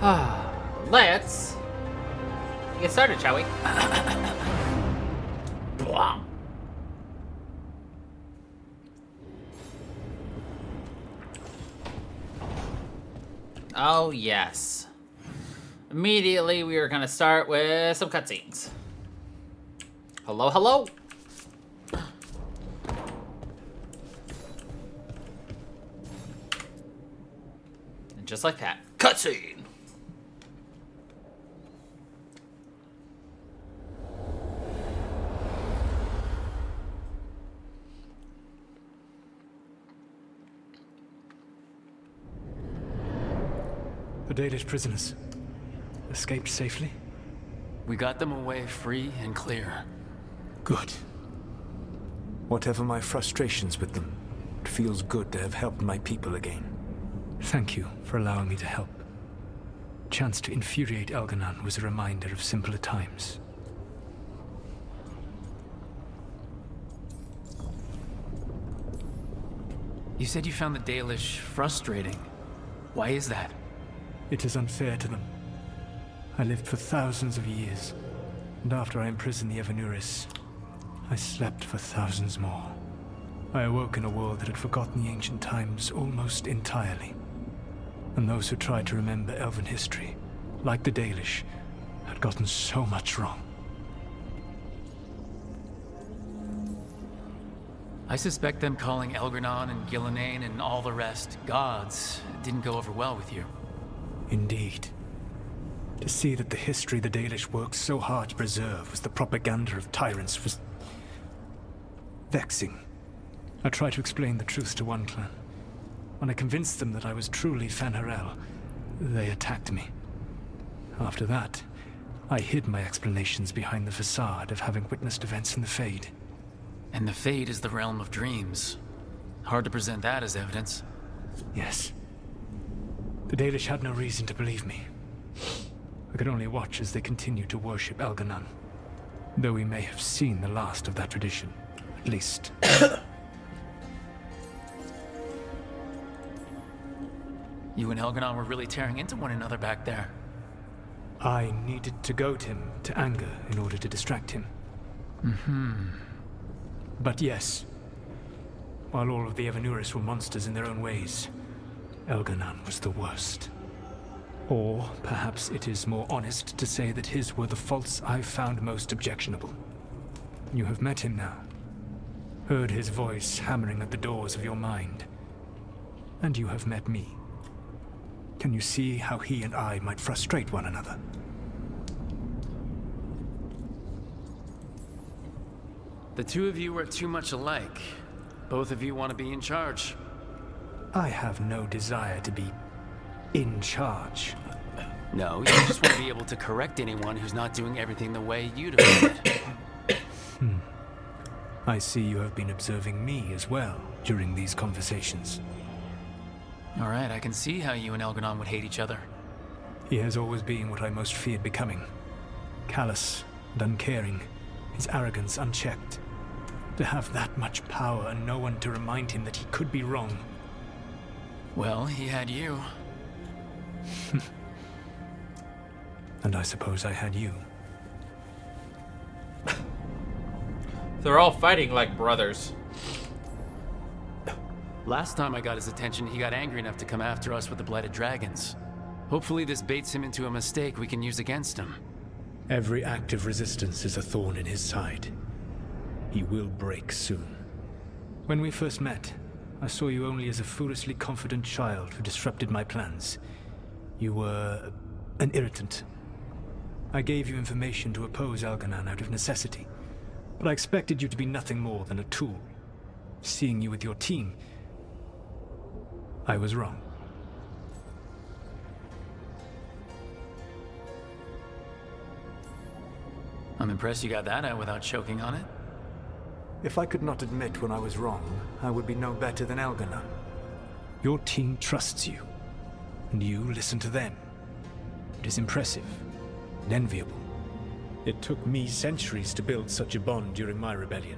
Let's get started, shall we? Blah. Oh, yes. Immediately, we are going to start with some cutscenes. Hello, hello. And just like that, cutscene. The Dalish prisoners escaped safely? We got them away free and clear. Good. Whatever my frustrations with them, it feels good to have helped my people again. Thank you for allowing me to help. Chance to infuriate Elganon was a reminder of simpler times. You said you found the Dalish frustrating. Why is that? It is unfair to them. I lived for thousands of years, and after I imprisoned the Evanuris, I slept for thousands more. I awoke in a world that had forgotten the ancient times almost entirely. And those who tried to remember Elven history, like the Dalish, had gotten so much wrong. I suspect them calling Elgranon and Gillenane and all the rest gods didn't go over well with you. Indeed. To see that the history the Dalish worked so hard to preserve was the propaganda of tyrants was vexing. I tried to explain the truth to one clan. When I convinced them that I was truly Fen'Harel, they attacked me. After that, I hid my explanations behind the facade of having witnessed events in the Fade. And the Fade is the realm of dreams. Hard to present that as evidence. Yes. The Dalish had no reason to believe me. I could only watch as they continued to worship Elganon, though we may have seen the last of that tradition, at least. You and Elganon were really tearing into one another back there. I needed to goad him to anger in order to distract him. But yes, while all of the Evanuris were monsters in their own ways, Elganon was the worst. Or perhaps it is more honest to say that his were the faults I found most objectionable. You have met him now, heard his voice hammering at the doors of your mind, and you have met me. Can you see how he and I might frustrate one another? The two of you are too much alike. Both of you want to be in charge. I have no desire to be in charge. No, you just want to be able to correct anyone who's not doing everything the way you'd have done it. I see you have been observing me as well during these conversations. All right, I can see how you and Elganon would hate each other. He has always been what I most feared becoming. Callous and uncaring, his arrogance unchecked. To have that much power and no one to remind him that he could be wrong. Well, he had you. And I suppose I had you. They're all fighting like brothers. Last time I got his attention, he got angry enough to come after us with the Blighted Dragons. Hopefully this baits him into a mistake we can use against him. Every act of resistance is a thorn in his side. He will break soon. When we first met, I saw you only as a foolishly confident child who disrupted my plans. You were an irritant. I gave you information to oppose Elganon out of necessity, but I expected you to be nothing more than a tool. Seeing you with your team, I was wrong. I'm impressed you got that out without choking on it. If I could not admit when I was wrong, I would be no better than Elganon. Your team trusts you, and you listen to them. It is impressive and enviable. It took me centuries to build such a bond during my rebellion,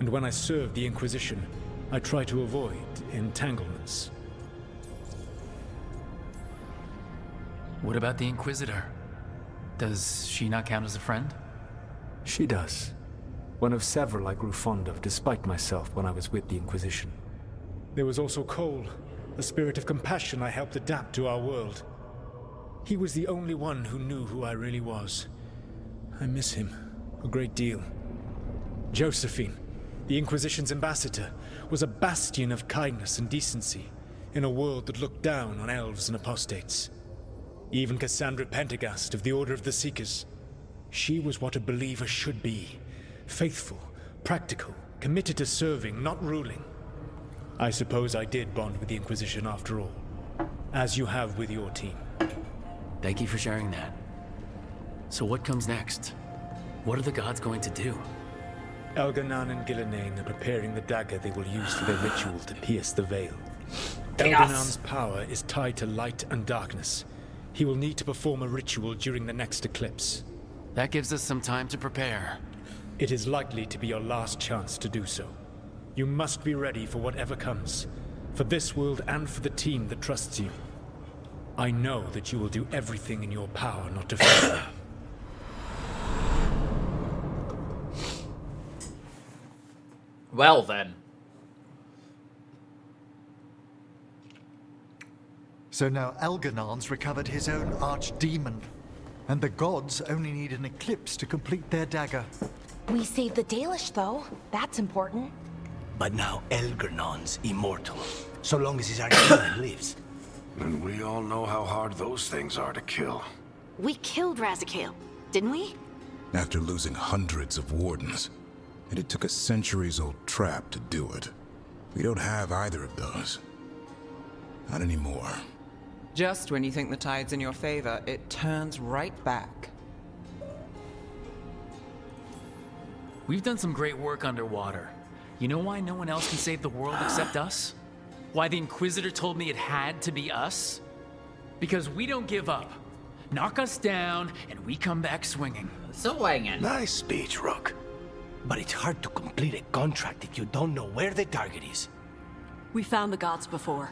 and when I served the Inquisition, I tried to avoid entanglements. What about the Inquisitor? Does she not count as a friend? She does. One of several I grew fond of, despite myself, when I was with the Inquisition. There was also Cole, a spirit of compassion I helped adapt to our world. He was the only one who knew who I really was. I miss him a great deal. Josephine, the Inquisition's ambassador, was a bastion of kindness and decency in a world that looked down on elves and apostates. Even Cassandra Pendergast of the Order of the Seekers. She was what a believer should be. Faithful, practical, committed to serving, not ruling. I suppose I did bond with the Inquisition after all, as you have with your team. Thank you for sharing that. So what comes next? What are the gods going to do? Elganon and Gillenane are preparing the dagger they will use for their ritual to pierce the veil. Chaos. Elganon's power is tied to light and darkness. He will need to perform a ritual during the next eclipse. That gives us some time to prepare. It is likely to be your last chance to do so. You must be ready for whatever comes, for this world and for the team that trusts you. I know that you will do everything in your power not to fail. Well then. So now Elganon's recovered his own archdemon, and the gods only need an eclipse to complete their dagger. We saved the Dalish, though. That's important. But now Elgernon's immortal, so long as his archdemon lives. And we all know how hard those things are to kill. We killed Razikale, didn't we? After losing hundreds of wardens. And it took a centuries-old trap to do it. We don't have either of those. Not anymore. Just when you think the tide's in your favor, it turns right back. We've done some great work underwater. You know why no one else can save the world except us? Why the Inquisitor told me it had to be us? Because we don't give up. Knock us down, and we come back swinging. Swinging. Nice speech, Rook. But it's hard to complete a contract if you don't know where the target is. We found the gods before.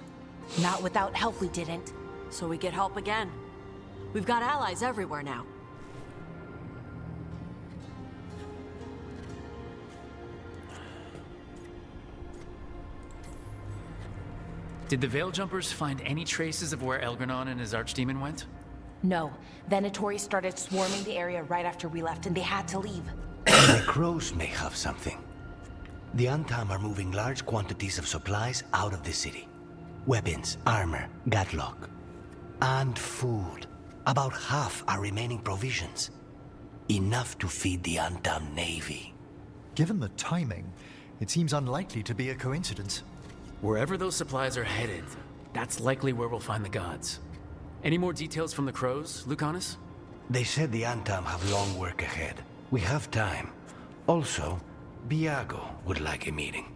Not without help, we didn't. So we get help again. We've got allies everywhere now. Did the Veil Jumpers find any traces of where Elgranon and his archdemon went? No. Venatori started swarming the area right after we left, and they had to leave. The crows may have something. The Antam are moving large quantities of supplies out of the city. Weapons, armor, gatlock. And food. About half are remaining provisions. Enough to feed the Antam navy. Given the timing, it seems unlikely to be a coincidence. Wherever those supplies are headed, that's likely where we'll find the gods. Any more details from the crows, Lucanus? They said the Antam have long work ahead. We have time. Also, Biago would like a meeting.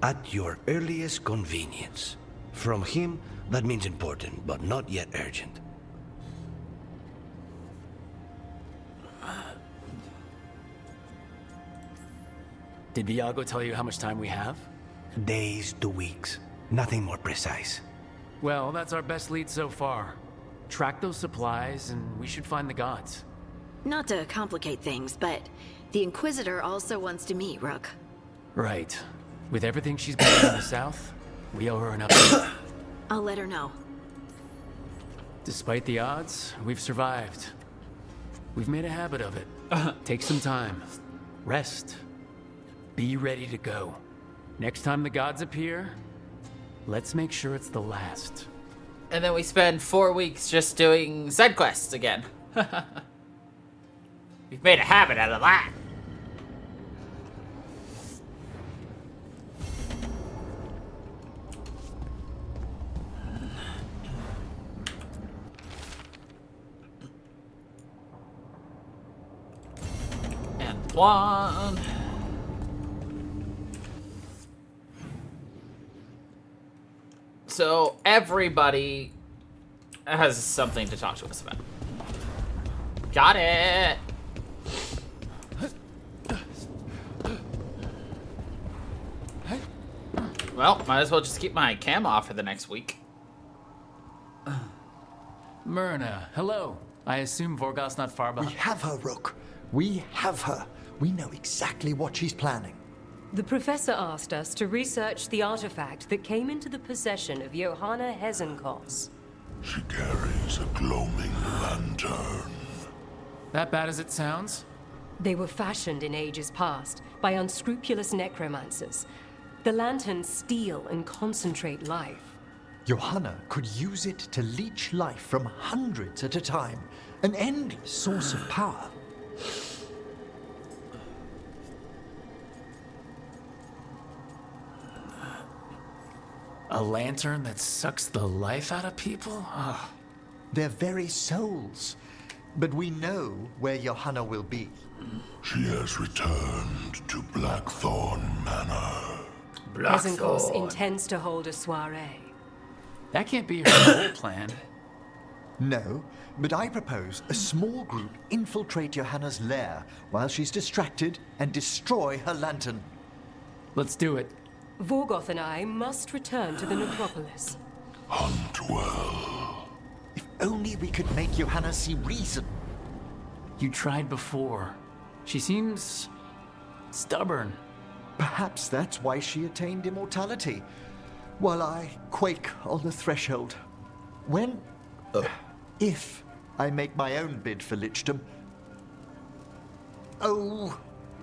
At your earliest convenience. From him, that means important, but not yet urgent. Did Biago tell you how much time we have? Days to weeks. Nothing more precise. Well, that's our best lead so far. Track those supplies, and we should find the gods. Not to complicate things, but the Inquisitor also wants to meet Rook. Right. With everything she's been doing in the south, we owe her an update. I'll let her know. Despite the odds, we've survived. We've made a habit of it. Take some time. Rest. Be ready to go. Next time the gods appear, let's make sure it's the last. And then we spend 4 weeks just doing side quests again. We've made a habit out of that. And one. So everybody has something to talk to us about. Got it. Well, might as well just keep my cam off for the next week. Myrna, hello. I assume Vorgos's not far We behind. have her, Rook. We have her. We know exactly what she's planning. The professor asked us to research the artifact that came into the possession of Johanna Hezenkos. She carries a gloaming lantern. That bad as it sounds? They were fashioned in ages past by unscrupulous necromancers. The lanterns steal and concentrate life. Johanna could use it to leech life from hundreds at a time. An endless source of power. A lantern that sucks the life out of people? Ugh. Their very souls. But we know where Johanna will be. She has returned to Blackthorn Manor. Hezenkos intends to hold a soiree. That can't be her whole plan. No, but I propose a small group infiltrate Johanna's lair while she's distracted and destroy her lantern. Let's do it. Vorgoth and I must return to the necropolis. Hunt well. If only we could make Johanna see reason. You tried before. She seems stubborn. Perhaps that's why she attained immortality, while I quake on the threshold. If I make my own bid for lichdom. Oh,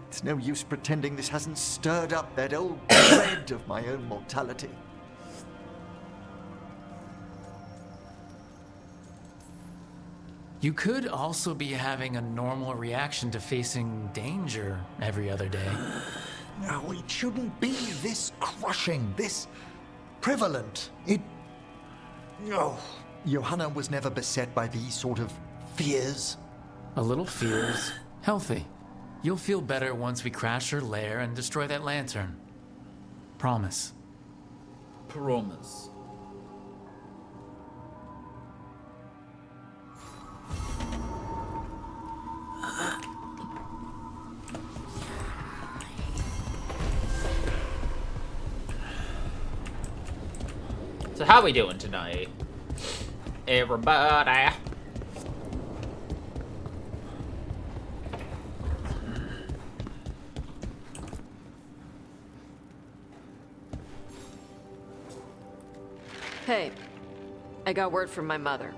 it's no use pretending this hasn't stirred up that old dread of my own mortality. You could also be having a normal reaction to facing danger every other day. No, it shouldn't be this crushing, this prevalent. No. Johanna was never beset by these sort of fears. A little fear's healthy. You'll feel better once we crash her lair and destroy that lantern. Promise. Promise. So how we doing tonight? Everybody. Hey, I got word from my mother.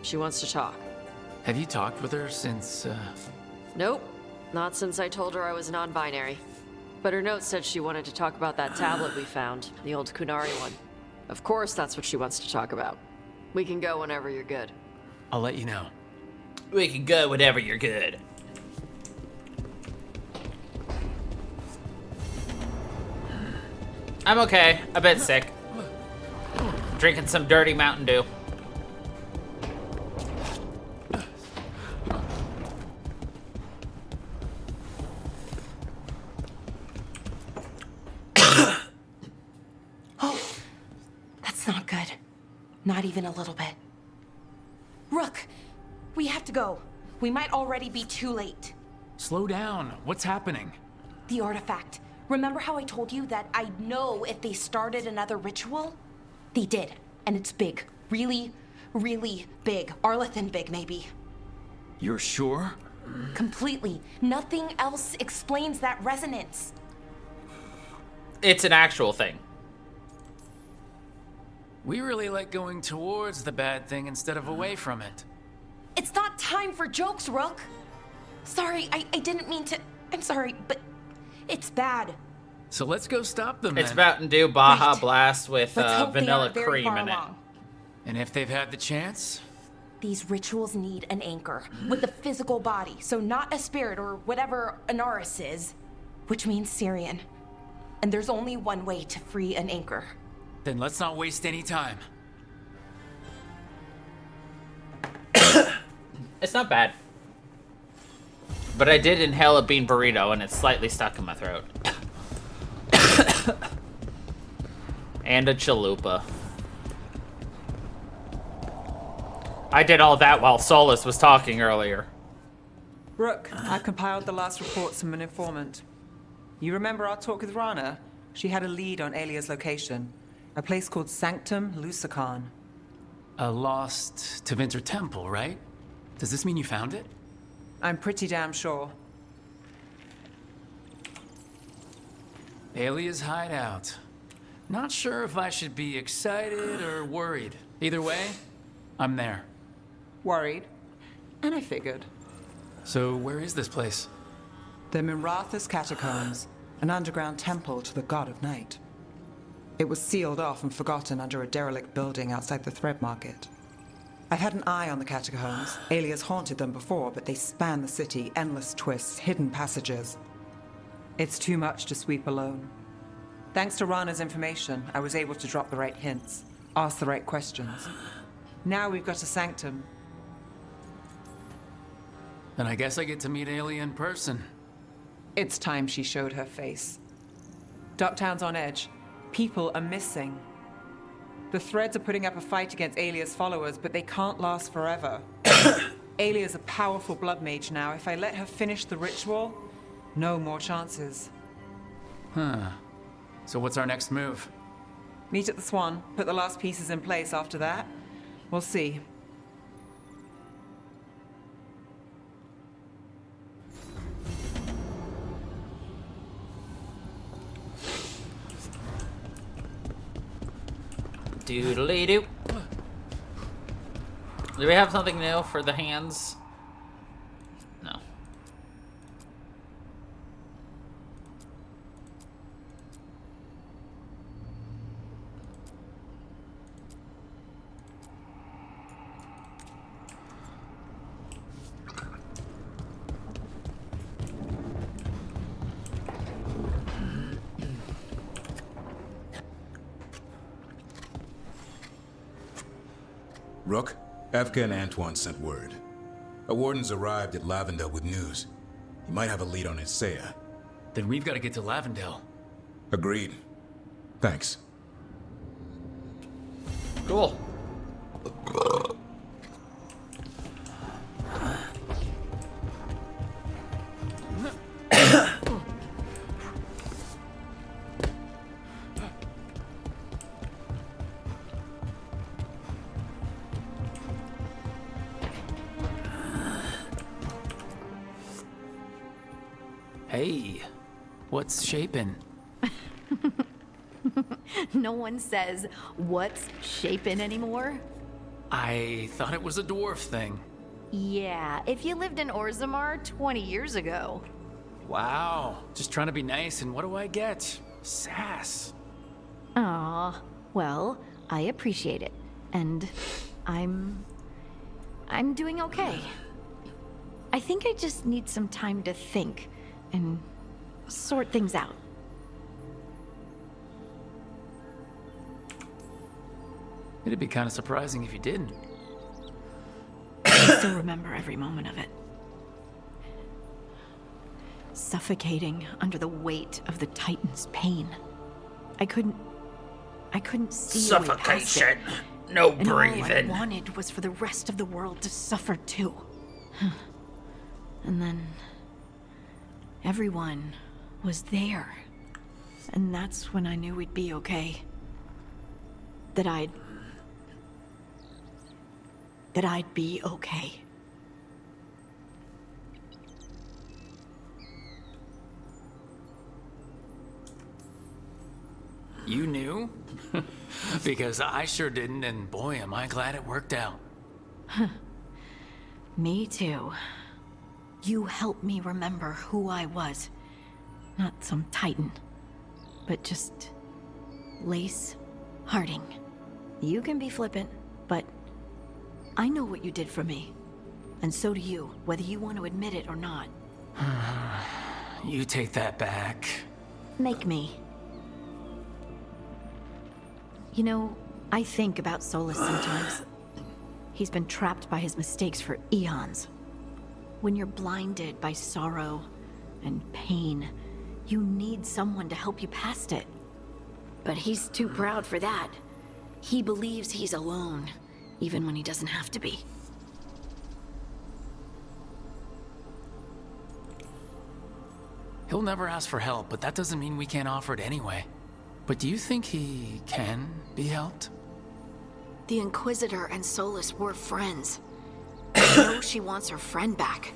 She wants to talk. Have you talked with her since, Nope, not since I told her I was non-binary. But her note said she wanted to talk about that tablet we found, the old Kunari one. Of course that's what she wants to talk about. We can go whenever you're good. I'll let you know. We can go whenever you're good. I'm okay. A bit sick. Drinking some dirty Mountain Dew. Oh, that's not good. Not even a little bit. Rook, we have to go. We might already be too late. Slow down. What's happening? The artifact. Remember how I told you that I'd know if they started another ritual? They did, and it's big. Really, really big. Arlethan big, maybe. You're sure? Completely. Nothing else explains that resonance. It's an actual thing. We really like going towards the bad thing instead of away from it. It's not time for jokes, Rook. Sorry, I didn't mean to. I'm sorry, but it's bad. So let's go stop them It's then. Mountain Dew Baja Right. Blast with Let's hope they vanilla aren't very cream far in it. along. And if they've had the chance? These rituals need an anchor with a physical body, so not a spirit or whatever Anaris is, which means Syrian. And there's only one way to free an anchor. Then let's not waste any time. It's not bad. But I did inhale a bean burrito and it's slightly stuck in my throat. And a chalupa. I did all that while Solus was talking earlier. Rook, I compiled the last reports from an informant. You remember our talk with Rana? She had a lead on Alia's location. A place called Sanctum Lucican. A lost Tevinter temple, right? Does this mean you found it? I'm pretty damn sure. Alia's hideout. Not sure if I should be excited or worried. Either way, I'm there. Worried. And I figured. So where is this place? The Miratha's Catacombs, an underground temple to the god of night. It was sealed off and forgotten under a derelict building outside the Thread Market. I've had an eye on the catacombs. Alia's haunted them before, but they span the city, endless twists, hidden passages. It's too much to sweep alone. Thanks to Rana's information, I was able to drop the right hints, ask the right questions. Now we've got a sanctum. Then I guess I get to meet Alia in person. It's time she showed her face. Ducktown's on edge. People are missing. The Threads are putting up a fight against Alia's followers, but they can't last forever. Alia's a powerful blood mage now. If I let her finish the ritual, no more chances. Huh. So what's our next move? Meet at the Swan, put the last pieces in place after that. We'll see. Doodly-doo. Do we have something new for the hands? No. Rook, Evka and Antoine sent word. A warden's arrived at Lavendel with news. He might have a lead on Isaiah. Then we've got to get to Lavendel. Agreed. Thanks. Cool. Hey, what's shaping? No one says, what's shaping anymore? I thought it was a dwarf thing. Yeah, if you lived in Orzammar 20 years ago. Wow, just trying to be nice, and what do I get? Sass. Aw, well, I appreciate it. And I'm doing okay. I think I just need some time to think and sort things out. It'd be kind of surprising if you didn't. I still remember every moment of it. Suffocating under the weight of the Titan's pain. I couldn't see a way past it. No And all I breathing. wanted was for the rest of the world to suffer too. And then everyone was there. And that's when I knew we'd be okay. That I'd be okay. You knew? Because I sure didn't, and boy, am I glad it worked out. Me too. You helped me remember who I was. Not some titan, but just Lace Harding. You can be flippant, but I know what you did for me. And so do you, whether you want to admit it or not. You take that back. Make me. You know, I think about Solus sometimes. He's been trapped by his mistakes for eons. When you're blinded by sorrow and pain, you need someone to help you past it. But he's too proud for that. He believes he's alone, even when he doesn't have to be. He'll never ask for help, but that doesn't mean we can't offer it anyway. But do you think he can be helped? The Inquisitor and Solus were friends. I know she wants her friend back.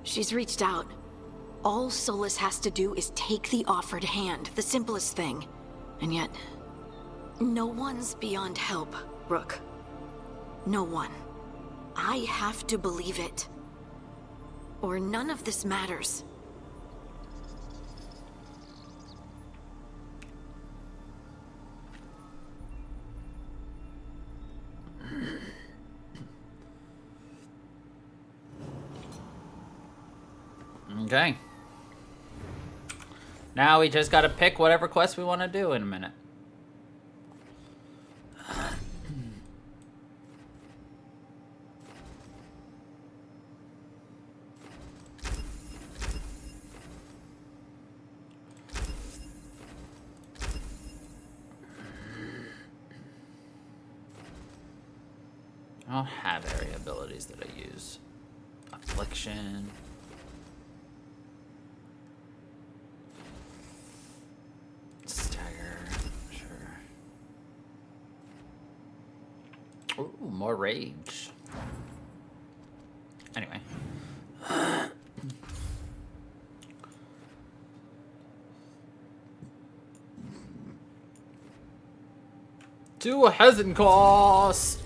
She's reached out. All Solus has to do is take the offered hand, the simplest thing. And yet, no one's beyond help, Rook. No one. I have to believe it. Or none of this matters. Okay. Now we just gotta pick whatever quest we want to do in a minute. I don't have area abilities that I use. Affliction. Stagger. Sure. Ooh, more rage. Anyway. To a Hezen cost.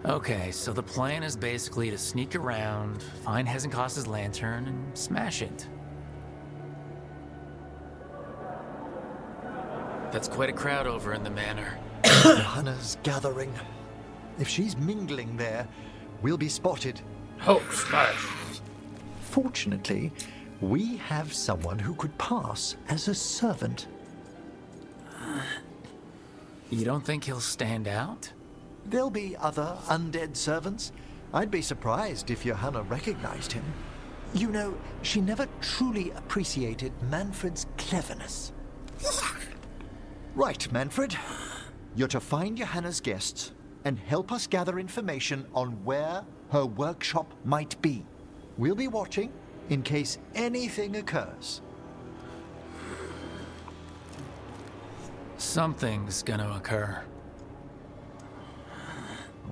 Okay, so the plan is basically to sneak around, find Hezenkos's lantern, and smash it. That's quite a crowd over in the manor. Johanna's gathering. If she's mingling there, we'll be spotted. Oh, smash. Fortunately, we have someone who could pass as a servant. You don't think he'll stand out? There'll be other undead servants. I'd be surprised if Johanna recognized him. You know, she never truly appreciated Manfred's cleverness. Right, Manfred. You're to find Johanna's guests and help us gather information on where her workshop might be. We'll be watching in case anything occurs. Something's gonna occur.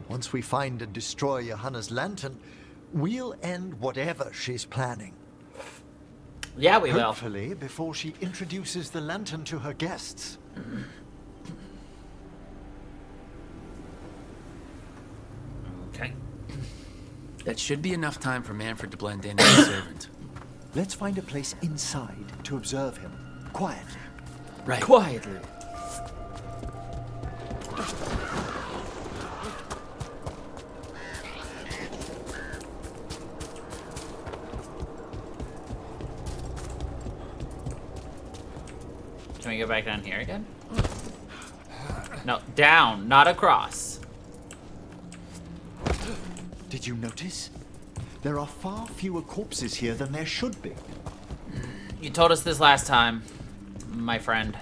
Once we find and destroy Johanna's lantern, we'll end whatever she's planning. Yeah, we will. Hopefully, before she introduces the lantern to her guests. Okay. That should be enough time for Manfred to blend in as a servant. Let's find a place inside to observe him. Quietly. Right. Quietly. Can we go back down here again? No, down, not across. Did you notice? There are far fewer corpses here than there should be. You told us this last time, my friend.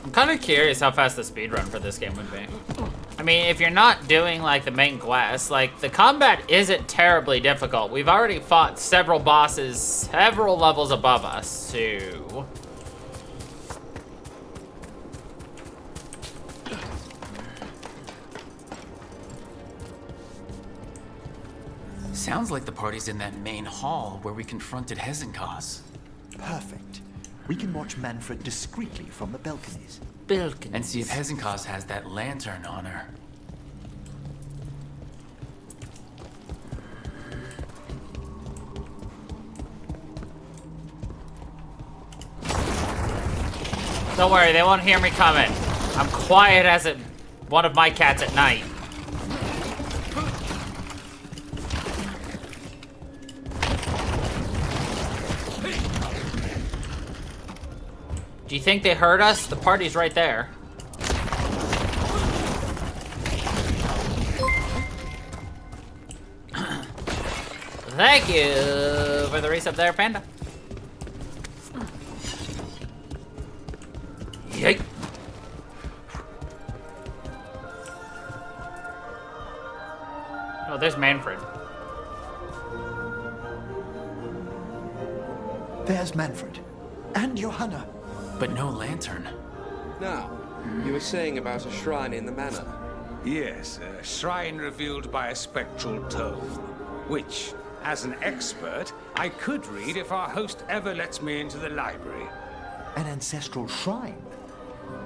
I'm kind of curious how fast the speedrun for this game would be. I mean, if you're not doing like the main quest, like the combat isn't terribly difficult. We've already fought several bosses, several levels above us, so... Sounds like the party's in that main hall where we confronted Hezenkos. Perfect. We can watch Manfred discreetly from the balconies. And see if Hezenkos has that lantern on her. Don't worry, they won't hear me coming. I'm quiet as one of my cats at night. Do you think they heard us? The party's right there. Thank you for the resub there, Panda. Yike. Oh, there's Manfred. There's Manfred. And Johanna. But no lantern. Now, you were saying about a shrine in the manor. Yes, a shrine revealed by a spectral tome, which, as an expert, I could read if our host ever lets me into the library. An ancestral shrine?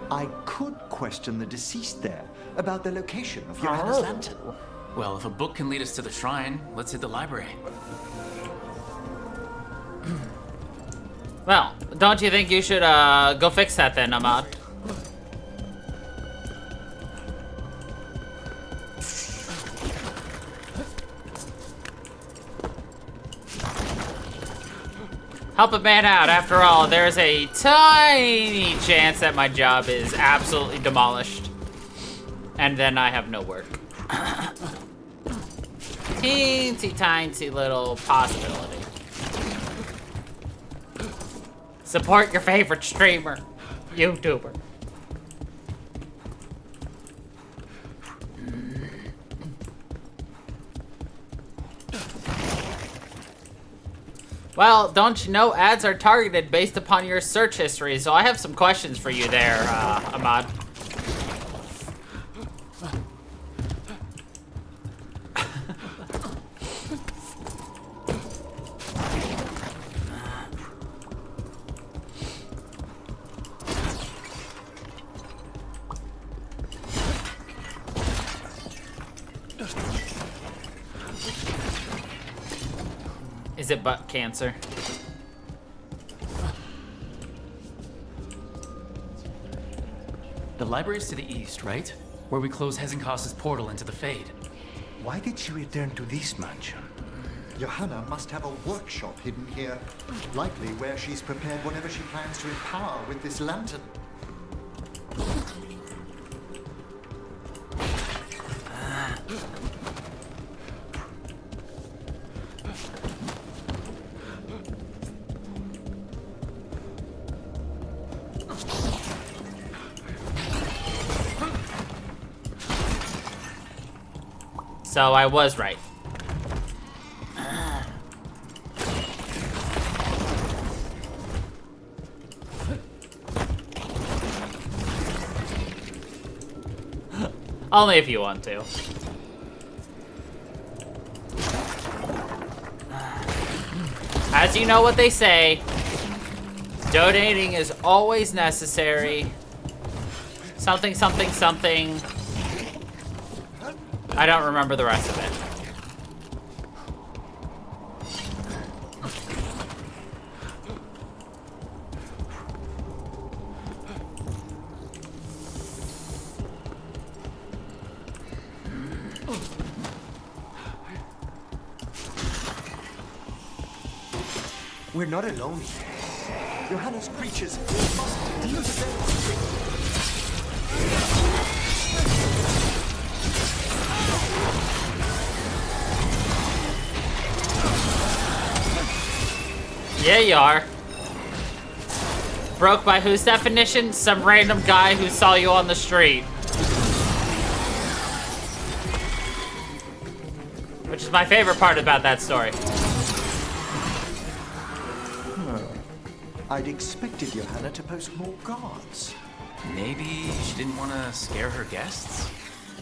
I could question the deceased there about the location of Johanna's lantern. Well, if a book can lead us to the shrine, let's hit the library. Well, don't you think you should go fix that then, Ahmad? Help a man out. After all, there's a tiny chance that my job is absolutely demolished. And then I have no work. Teensy tiny little possibility. Support your favorite streamer, YouTuber. Well, don't you know ads are targeted based upon your search history, so I have some questions for you there, Ahmad. Is it butt cancer? The library's to the east, right? Where we close Hezenkos's portal into the Fade. Why did she return to this mansion? Johanna must have a workshop hidden here. Likely where she's prepared whatever she plans to empower with this lantern. So I was right. Only if you want to. As you know what they say, donating is always necessary. Something, something, something. I don't remember the rest of it. We're not alone here. Johanna's creatures must deal with them. Yeah, you are. Broke by whose definition? Some random guy who saw you on the street. Which is my favorite part about that story. I'd expected Johanna to post more guards. Maybe she didn't want to scare her guests?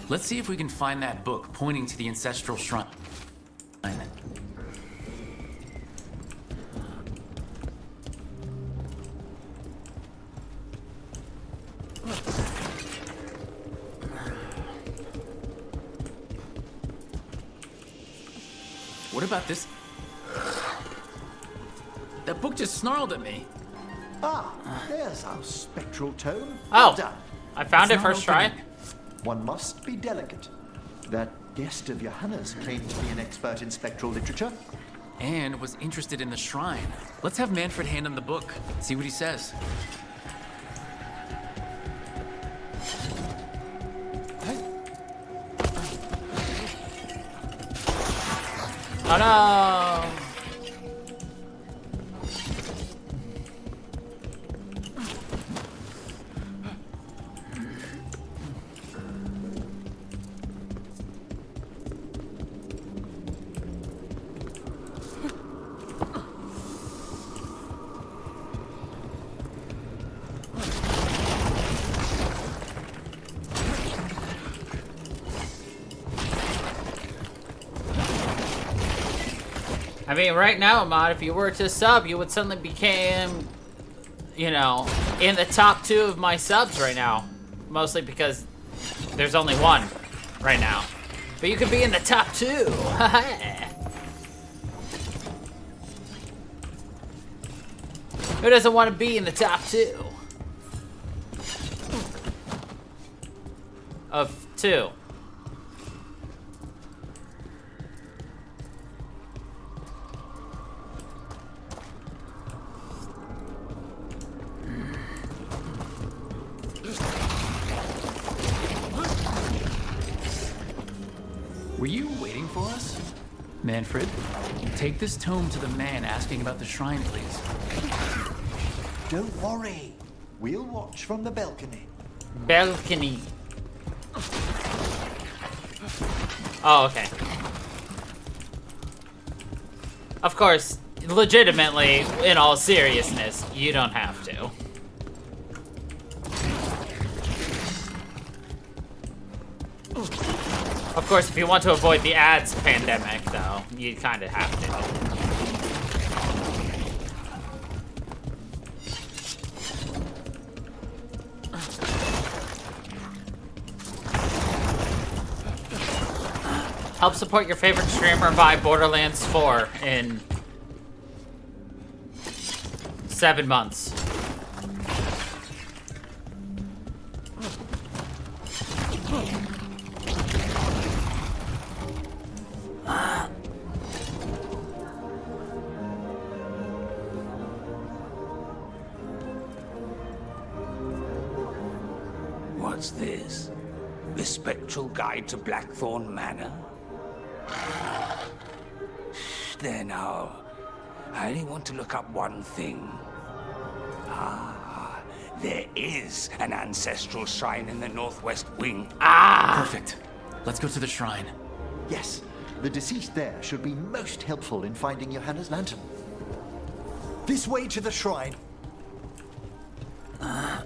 Let's see if we can find that book pointing to the ancestral shrine. What about this? That book just snarled at me. Ah, there's our spectral tome. Oh, Well done. I found it first try. One must be delicate. That guest of Johanna's claimed to be an expert in spectral literature. And was interested in the shrine. Let's have Manfred hand him the book. See what he says. Oh no! I mean, right now, Mod, if you were to sub, you would suddenly become, you know, in the top 2 of my subs right now. Mostly because there's only one right now. But you could be in the top 2. Who doesn't want to be in the top 2? Of 2. Were you waiting for us? Manfred, take this tome to the man asking about the shrine, please. Don't worry. We'll watch from the balcony. Balcony. Oh, okay. Of course, legitimately, in all seriousness, you don't have to. Of course, if you want to avoid the ads pandemic, though, you kind of have to. Help support your favorite streamer and buy Borderlands 4 in 7 months. What's this? The Spectral Guide to Blackthorn Manor? There now. I only want to look up one thing. Ah, there is an ancestral shrine in the northwest wing. Ah! Perfect. Let's go to the shrine. Yes, the deceased there should be most helpful in finding Johanna's lantern. This way to the shrine.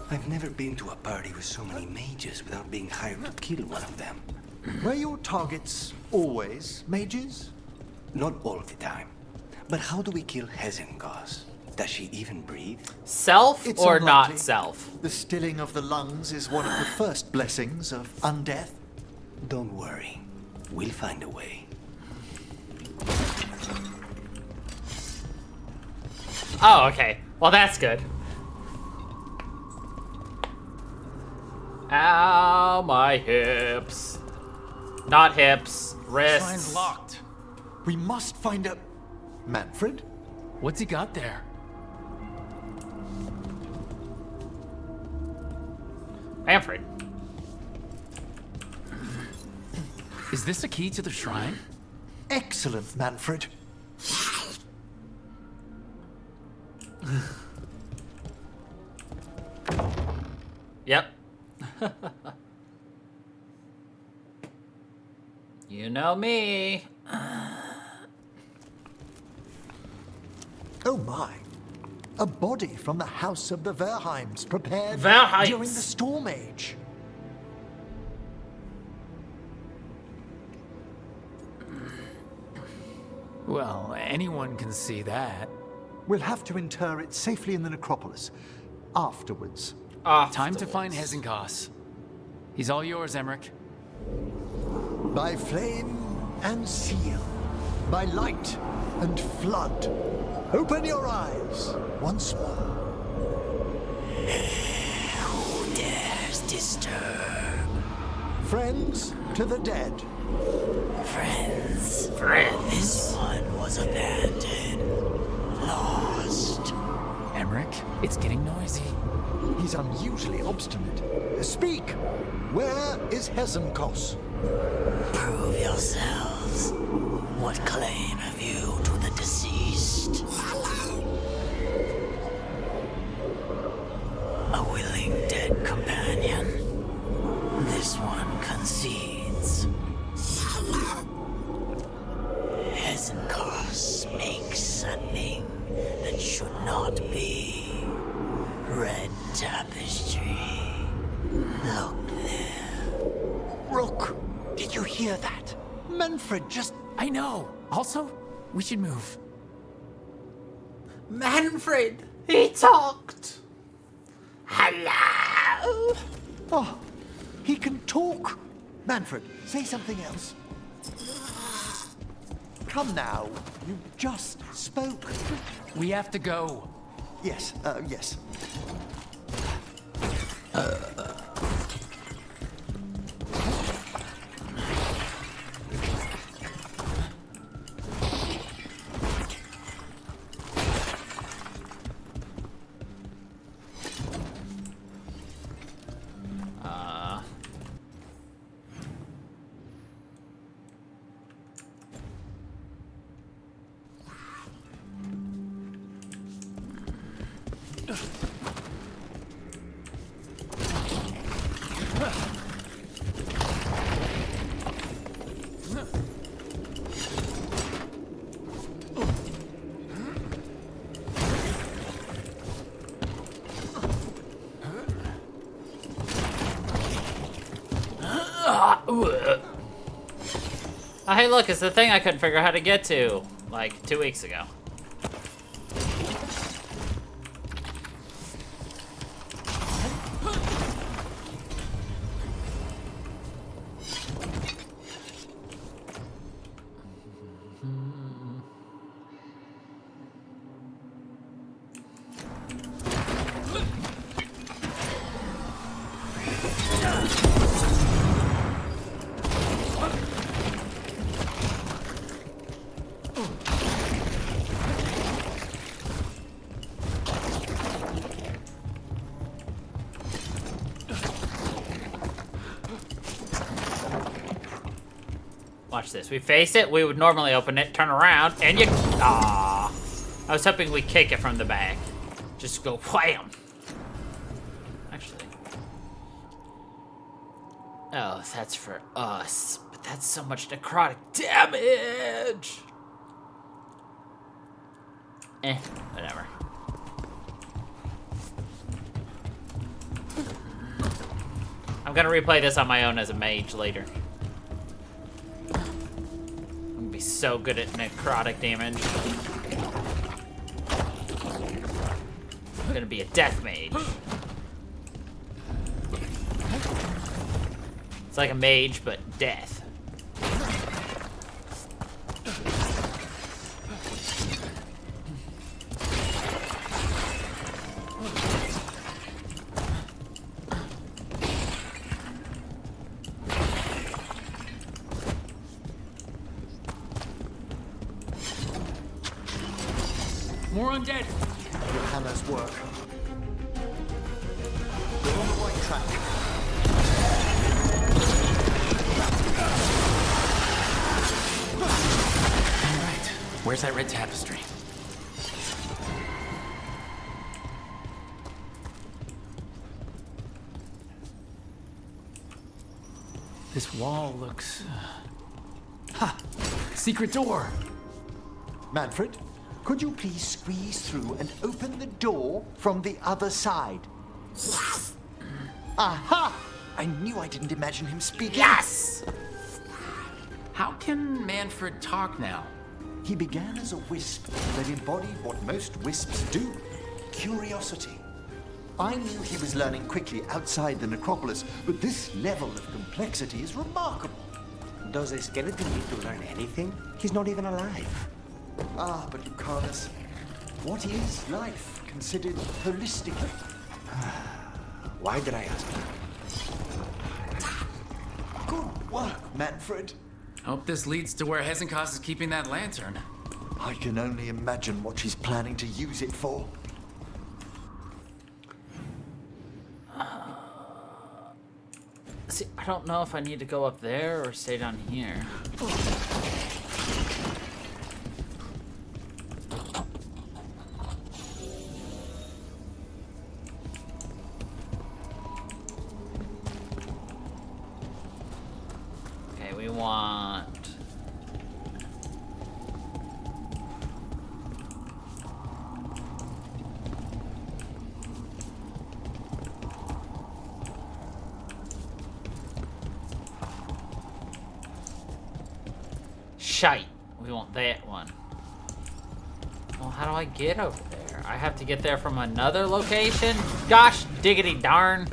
I've never been to a party with so many mages without being hired to kill one of them. Were your targets always mages? Not all the time. But how do we kill Hesengos? Does she even breathe? Self It's or unlikely. not self? The stilling of the lungs is one of the first blessings of undeath. Don't worry. We'll find a way. Oh, okay. Well, that's good. Ow, my hips. Not hips, wrists. Shrine's locked. We must find a... Manfred? What's he got there? Manfred. Is this a key to the shrine? Excellent, Manfred. Yep. You know me. Oh my. A body from the house of the Verheims, prepared Verheims. during the Storm Age. Well, anyone can see that. We'll have to inter it safely in the necropolis. Afterwards. Time to find Hesengos. He's all yours, Emmerich. By flame and seal. By light and flood. Open your eyes once more. Who dares disturb? Friends to the dead. Friends. Friends. This one was abandoned. Lost. Emmerich, it's getting noisy. He's unusually obstinate. Speak! Where is Hesengos? Prove yourselves. What claim have you to the deceased? A willing dead companion. This one concedes. Hezenkos makes a thing that should not be. Red tapestry. Look there. Rook, did you hear that? Manfred just... I know. Also, we should move. Manfred, he talked. Hello. Oh, he can talk. Manfred, say something else. Come now, you just spoke. We have to go. Yes, yes. Oh, hey, look, it's the thing I couldn't figure out how to get to, like, 2 weeks ago. Watch this. We face it, we would normally open it, turn around, and you... Aww. I was hoping we'd kick it from the back. Just go wham. Actually. Oh, that's for us. But that's so much necrotic damage. Whatever. I'm gonna replay this on my own as a mage later. I'm gonna be so good at necrotic damage. I'm gonna be a death mage. It's like a mage, but death. More undead. Hannah's work. We're on the right track. All right. Where's that red tapestry? This wall looks... Ha! Secret door! Manfred, could you please squeeze through and open the door from the other side? Yes! Aha! I knew I didn't imagine him speaking. Yes! How can Manfred talk now? He began as a wisp that embodied what most wisps do, curiosity. I knew he was learning quickly outside the necropolis, but this level of complexity is remarkable. Does a skeleton need to learn anything? He's not even alive. Ah, but Lucanus, what is life considered holistically? Why did I ask him? Good work, Manfred. Hope this leads to where Hezenkos is keeping that lantern. I can only imagine what she's planning to use it for. See, I don't know if I need to go up there or stay down here. We want... Shite. We want that one. Well, how do I get over there? I have to get there from another location? Gosh diggity darn.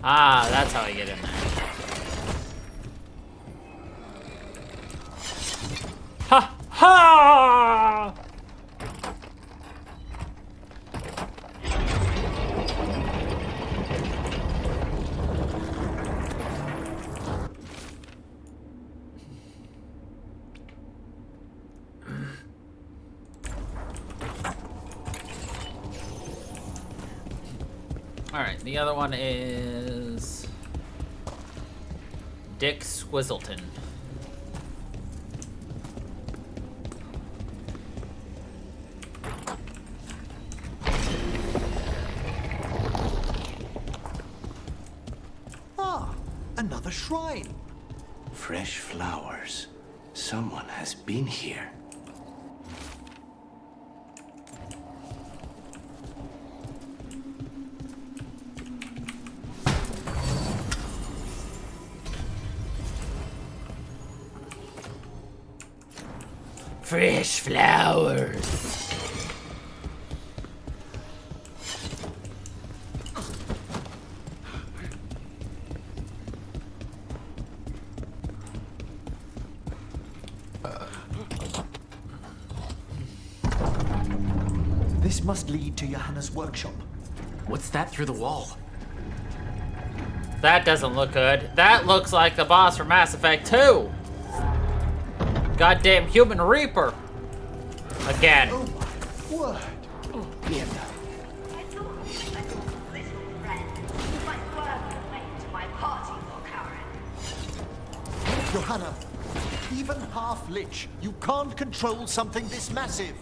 Ah, that's how I get in there. Ha! Ha! Alright, the other one is Dick Squizzleton. Ah, another shrine. Fresh flowers. Someone has been here. Fresh flowers. This must lead to Johanna's workshop. What's that through the wall? That doesn't look good. That looks like the boss from Mass Effect 2. Goddamn Human Reaper. Again. Oh my word. Oh, mierda. Johanna, even half lich, you can't control something this massive.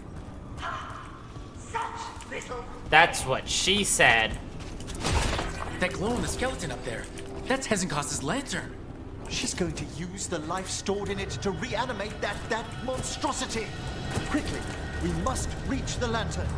Such little. That's what she said. That glow in the skeleton up there. That's Hezenkost's lantern. She's going to use the life stored in it to reanimate that monstrosity. Quickly, we must reach the lantern.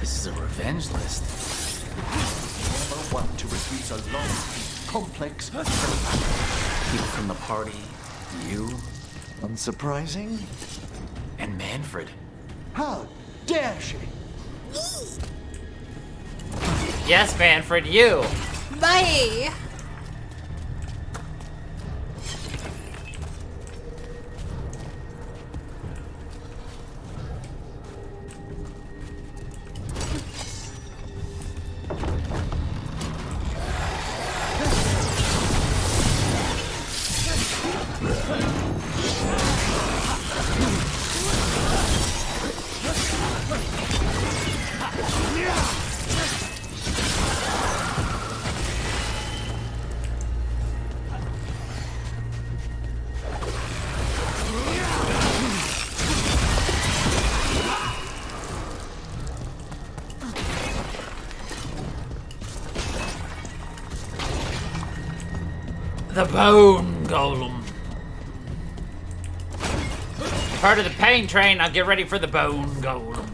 This is a revenge list. Never one to refuse a long, complex People from the party, you, unsurprising. and Manfred. How dare she? Yes, Manfred, you. Bye. The bone golem. Part of the pain train, now get ready for the bone golem.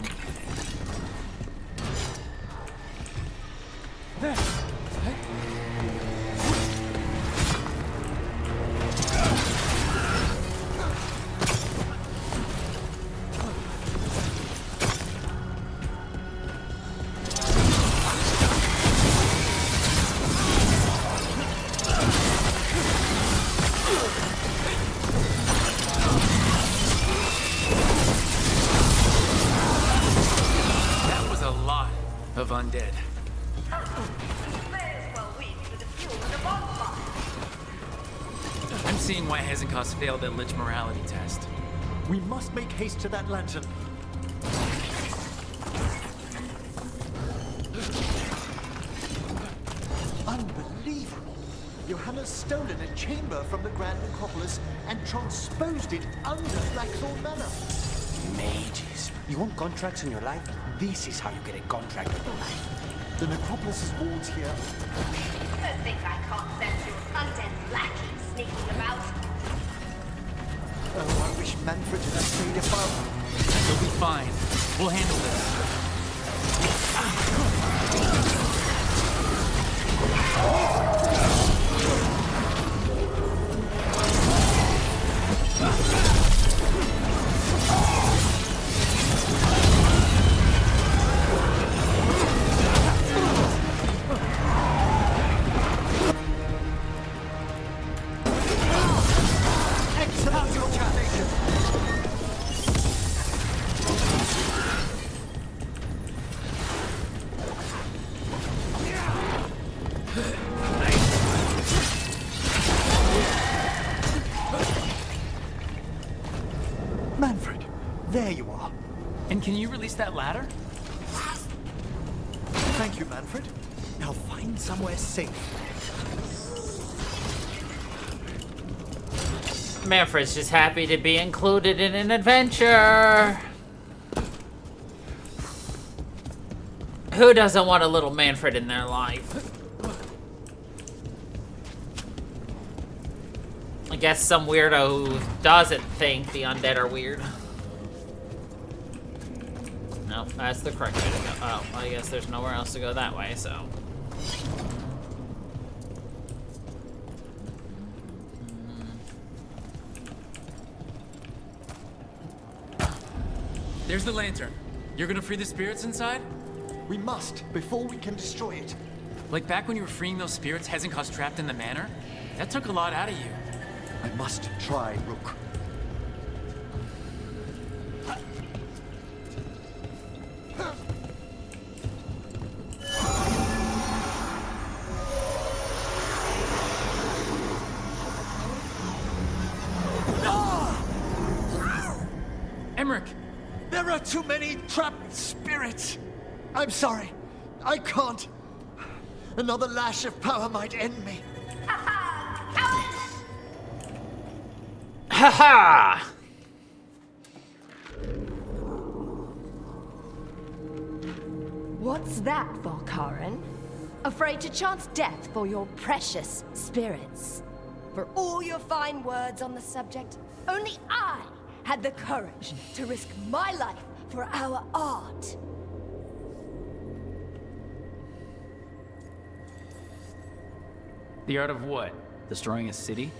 Of undead. I'm seeing why Hezekiah's failed that Lich morality test. We must make haste to that lantern. Unbelievable! Johanna's stolen a chamber from the Grand Necropolis and transposed it under Blackthorn Manor. Mages. You want contracts in your life? This is how you get a contract in your life. The Necropolis's walls here. Don't think I can't sense your undead lackey sneaking about. Oh, I wish Manfred had stayed above. You'll be fine. We'll handle this. Manfred, there you are. And can you release that ladder? Thank you, Manfred. Now find somewhere safe. Manfred's just happy to be included in an adventure. Who doesn't want a little Manfred in their life? I guess some weirdo who doesn't think the undead are weird. No, that's the correct way to go. Oh, I guess there's nowhere else to go that way, so. There's the lantern. You're gonna free the spirits inside? We must, before we can destroy it. Like back when you were freeing those spirits Hezekiah's trapped in the manor? That took a lot out of you. I must try, Rook. Emmerich! There are too many trapped spirits. I'm sorry. I can't. Another lash of power might end me. Haha! What's that, Volkaren? Afraid to chance death for your precious spirits? For all your fine words on the subject, only I had the courage to risk my life for our art. The art of what? Destroying a city?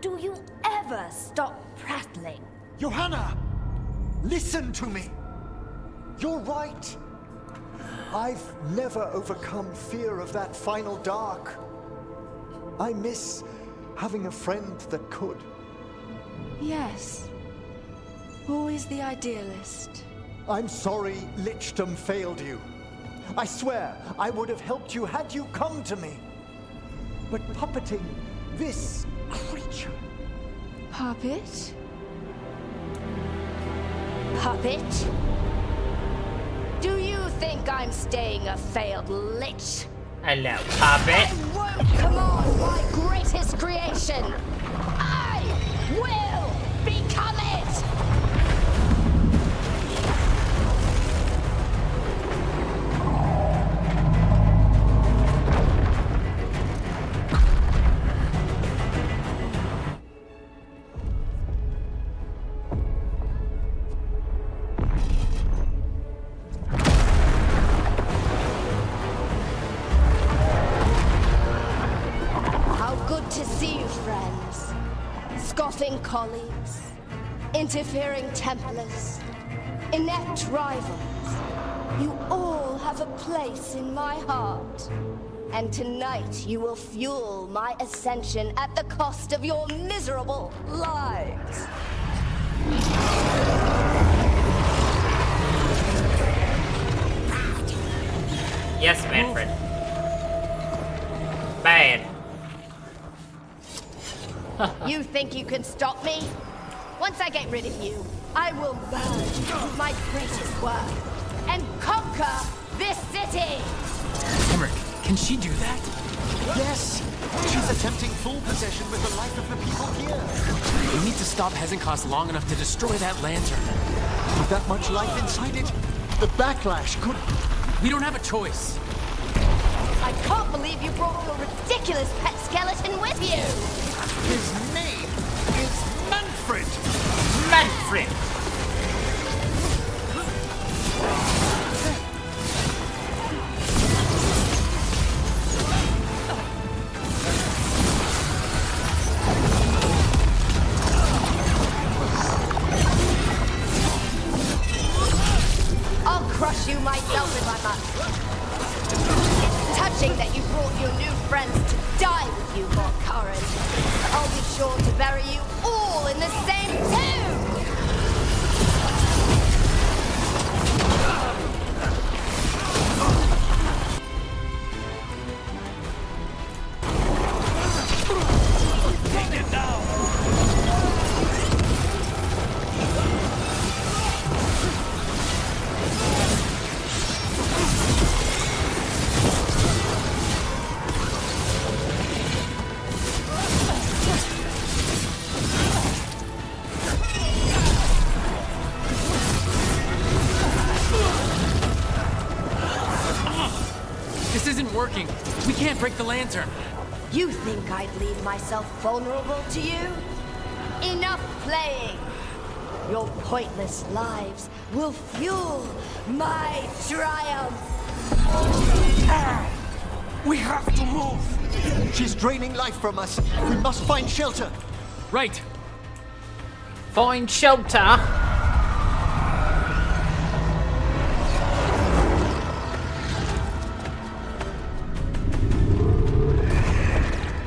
Do you ever stop prattling? Johanna! Listen to me! You're right. I've never overcome fear of that final dark. I miss having a friend that could. Yes. Always the idealist. I'm sorry Lichdom failed you. I swear I would have helped you had you come to me. But puppeting this creature... Puppet? Puppet? Do you think I'm staying a failed lich? Hello, puppet. I won't command my greatest creation! I will become it! Scoffing colleagues, interfering Templars, inept rivals. You all have a place in my heart. And tonight you will fuel my ascension at the cost of your miserable lives. Yes, Manfred. Bad. You think you can stop me? Once I get rid of you, I will merge with my greatest work and conquer this city! Emmerich, can she do that? Yes! She's attempting full possession with the life of the people here. We need to stop Hezenkos long enough to destroy that lantern. With that much life inside it, the backlash could... We don't have a choice. I can't believe you brought your ridiculous pet skeleton with you! His name is Manfred! Manfred! I'll crush you myself if I must. It's touching that you brought your new friends to die with you, Veilguard. I'll be sure to bury you all in the same tomb! Take it down! This isn't working. We can't break the lantern. You think I'd leave myself vulnerable to you? Enough playing! Your pointless lives will fuel my triumph! We have to move! She's draining life from us. We must find shelter. Right. Find shelter.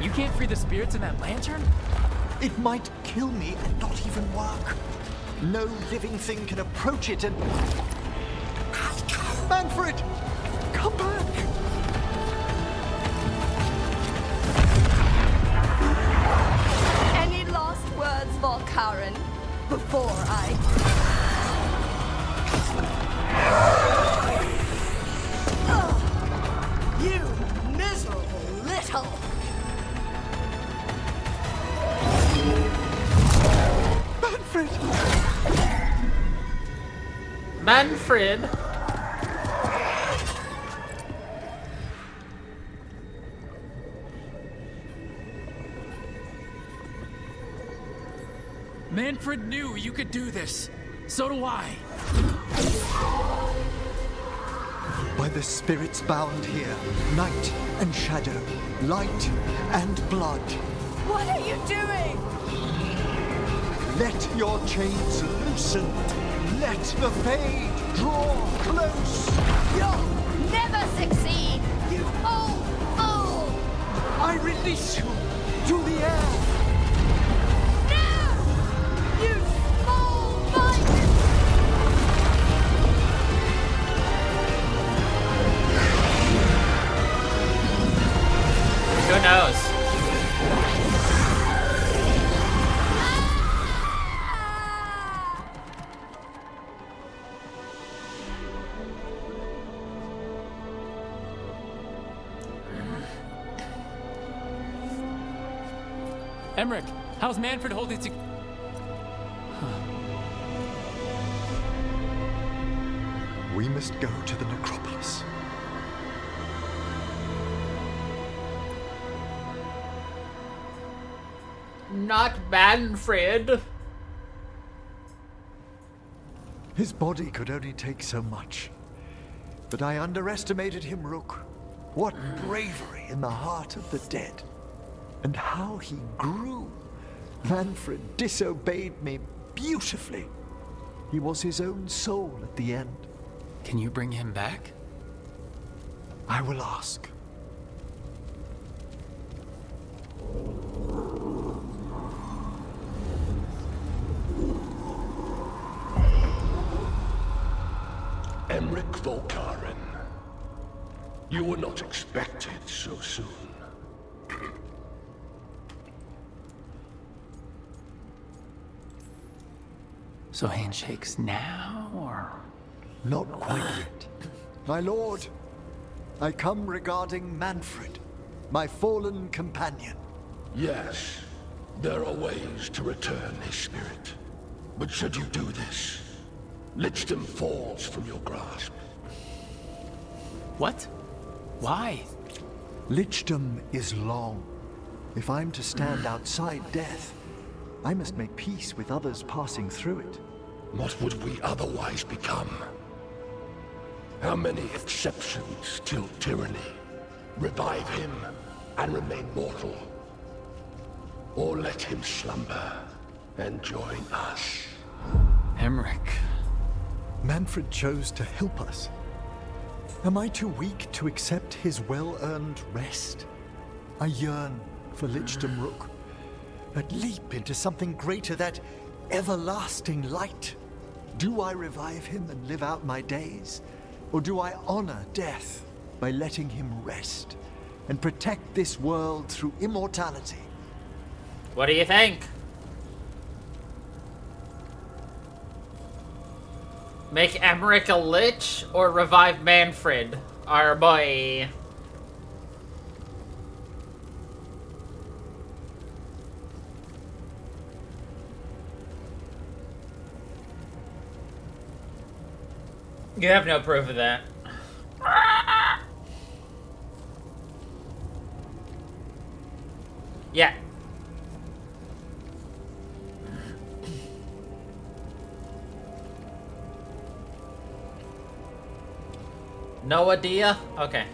You can't free the spirits in that lantern? It might kill me and not even work. No living thing can approach it and... Manfred! Come back! Any last words, Veilguard, before I... You miserable little... Manfred! Manfred? Manfred knew you could do this. So do I. By the spirits bound here, night and shadow, light and blood. What are you doing? Let your chains loosen. Let the fade draw close. You'll never succeed, you old fool! I release you to the air. No! You small bite! Who knows? Emmerich, how's Manfred holding to... We must go to the necropolis. Not Manfred. His body could only take so much. But I underestimated him, Rook. What bravery in the heart of the dead. And how he grew. Manfred disobeyed me beautifully. He was his own soul at the end. Can you bring him back? I will ask. Emmerich Volkaren. You were not expected so soon. So handshakes now, or...? Not quite yet. My lord, I come regarding Manfred, my fallen companion. Yes, there are ways to return his spirit. But should you do this, Lichdom falls from your grasp. What? Why? Lichdom is long. If I'm to stand outside death, I must make peace with others passing through it. What would we otherwise become? How many exceptions till tyranny? Revive him and remain mortal. Or let him slumber and join us. Emmerich. Manfred chose to help us. Am I too weak to accept his well-earned rest? I yearn for Lichdom Rook, but leap into something greater, that everlasting light. Do I revive him and live out my days? Or do I honor death by letting him rest and protect this world through immortality? What do you think? Make Emmerich a lich or revive Manfred, our boy? You have no proof of that. Yeah. No idea? Okay.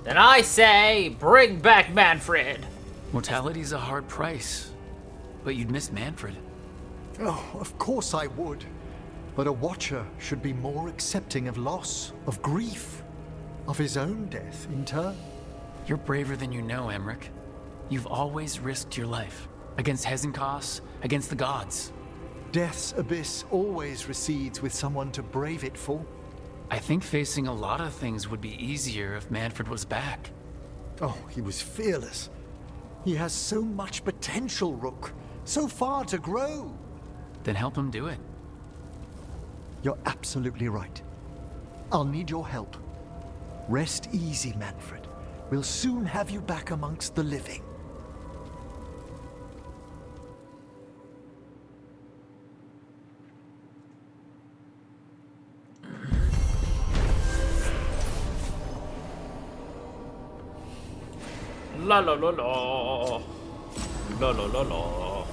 Then I say, bring back Manfred. Mortality's a hard price, but you'd miss Manfred. Oh, of course I would. But a Watcher should be more accepting of loss, of grief, of his own death in turn. You're braver than you know, Emmerich. You've always risked your life. Against Hezenkos, against the gods. Death's abyss always recedes with someone to brave it for. I think facing a lot of things would be easier if Manfred was back. Oh, he was fearless. He has so much potential, Rook. So far to grow. Then help him do it. You're absolutely right. I'll need your help. Rest easy, Manfred. We'll soon have you back amongst the living. La la la la. La la la la.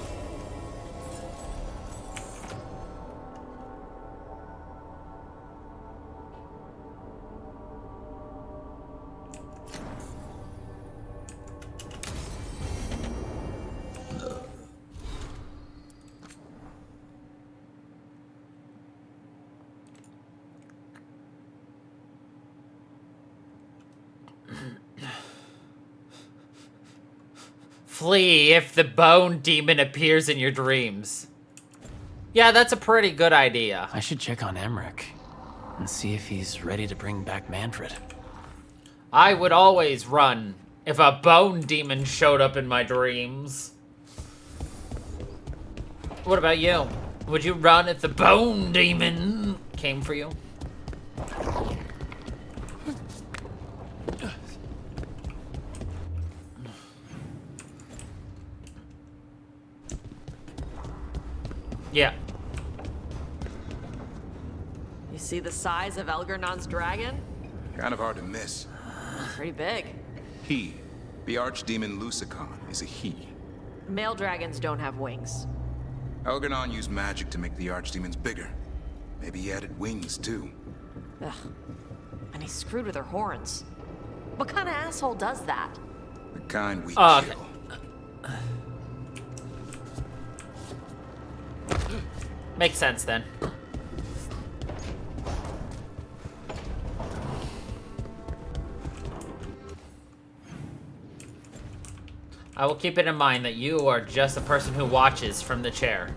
Flee if the bone demon appears in your dreams. Yeah, that's a pretty good idea. I should check on Emmerich and see if he's ready to bring back Manfred. I would always run if a bone demon showed up in my dreams. What about you? Would you run if the bone demon came for you? Yeah. You see the size of Elgernon's dragon? Kind of hard to miss. Pretty big. He, the archdemon Lucicon, is a he. Male dragons don't have wings. Elgernon used magic to make the archdemons bigger. Maybe he added wings, too. Ugh. And he's screwed with her horns. What kind of asshole does that? The kind we kill. Makes sense then. I will keep it in mind that you are just a person who watches from the chair.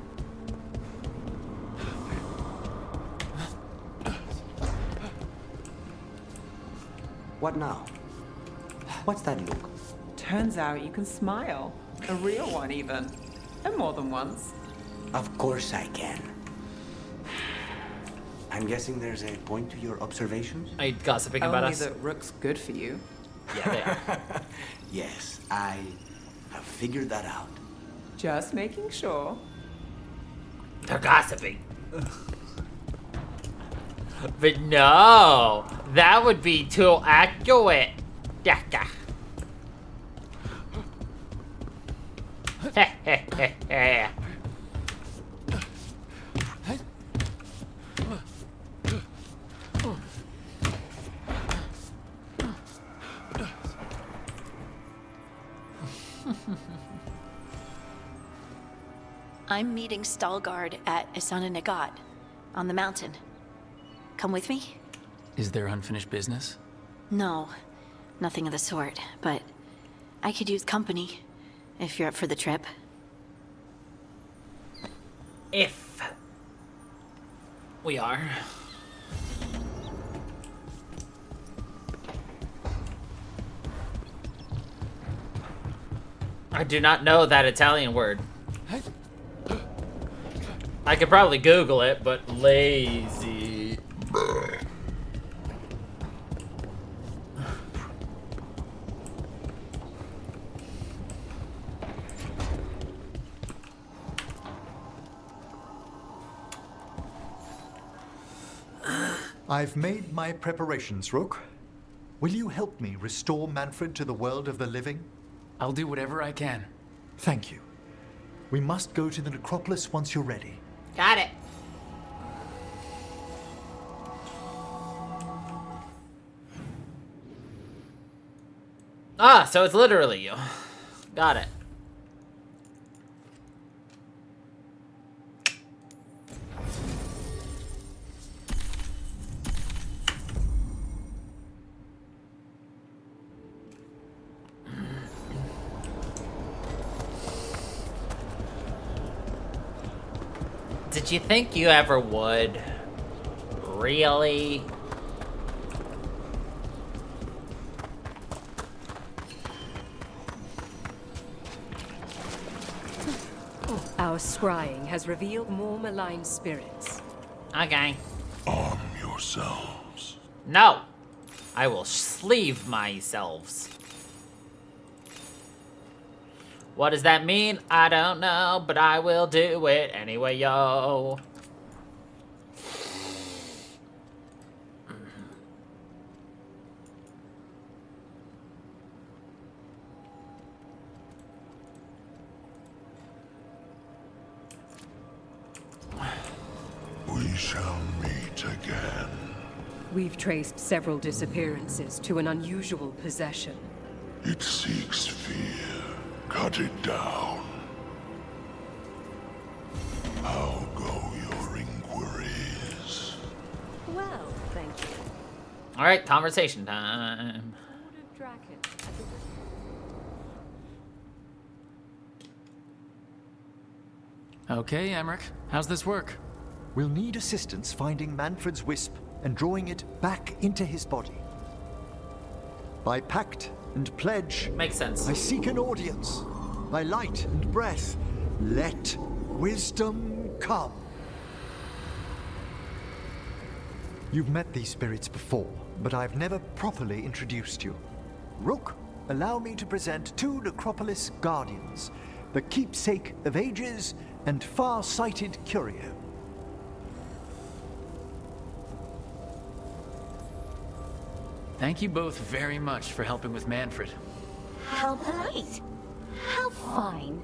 What now? What's that look? Turns out you can smile. A real one, even. And more than once. Of course I can. I'm guessing there's a point to your observations? Are you gossiping about us? Only that Rook's good for you. Yeah, they are. Yes, I have figured that out. Just making sure. They're gossiping. But no, that would be too accurate. Yeah. I'm meeting Stalgard at Isana Nagat on the mountain. Come with me? Is there unfinished business? No, nothing of the sort, but I could use company if you're up for the trip. If we are. I do not know that Italian word. I could probably Google it, but lazy. I've made my preparations, Rook. Will you help me restore Manfred to the world of the living? I'll do whatever I can. Thank you. We must go to the necropolis once you're ready. Got it. Ah, so it's literally you. Got it. Did you think you ever would? Really? Our scrying has revealed more malign spirits. Okay. Arm yourselves. No! I will sleeve myself. What does that mean? I don't know, but I will do it anyway, yo. We shall meet again. We've traced several disappearances to an unusual possession. It seeks fear. Cut it down. How go your inquiries? Well, thank you. All right, conversation time. Okay, Emmerich. How's this work? We'll need assistance finding Manfred's wisp and drawing it back into his body. By pact and pledge, makes sense. I seek an audience. By light and breath, let wisdom come. You've met these spirits before, but I've never properly introduced you. Rook, allow me to present two Necropolis guardians, the keepsake of ages and far-sighted curio. Thank you both very much for helping with Manfred. How polite. How fine.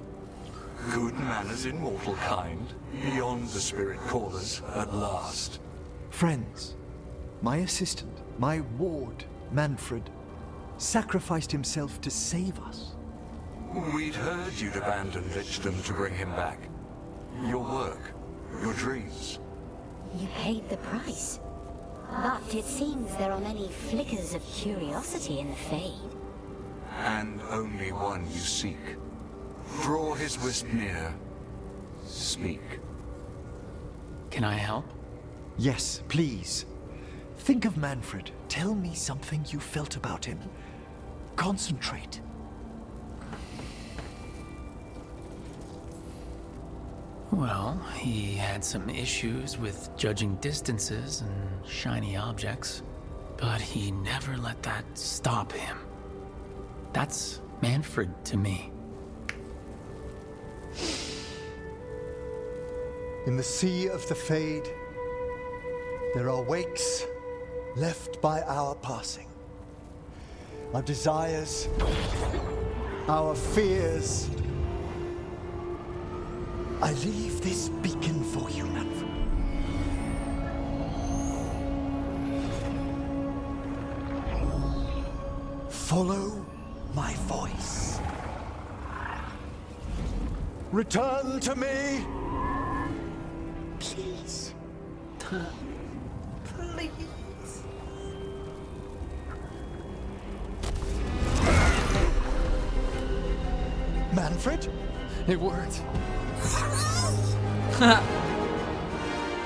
Good manners in mortal kind, beyond the spirit callers at last. Friends, my assistant, my ward, Manfred, sacrificed himself to save us. We'd heard you'd abandoned Lichdom to bring him back. Your work, your dreams. You paid the price. But it seems there are many flickers of curiosity in the Fade. And only one you seek. Draw his wisp near. Speak. Can I help? Yes, please. Think of Manfred. Tell me something you felt about him. Concentrate. Well, he had some issues with judging distances and shiny objects, but he never let that stop him. That's Manfred to me. In the sea of the Fade, there are wakes left by our passing. Our desires, our fears. I leave this beacon for you, Manfred. Follow my voice. Return to me. Please. Please. Manfred? It worked.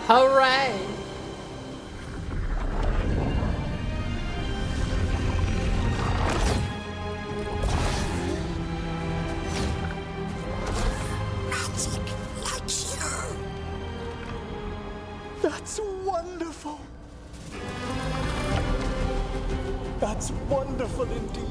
Hooray! That's wonderful. That's wonderful indeed.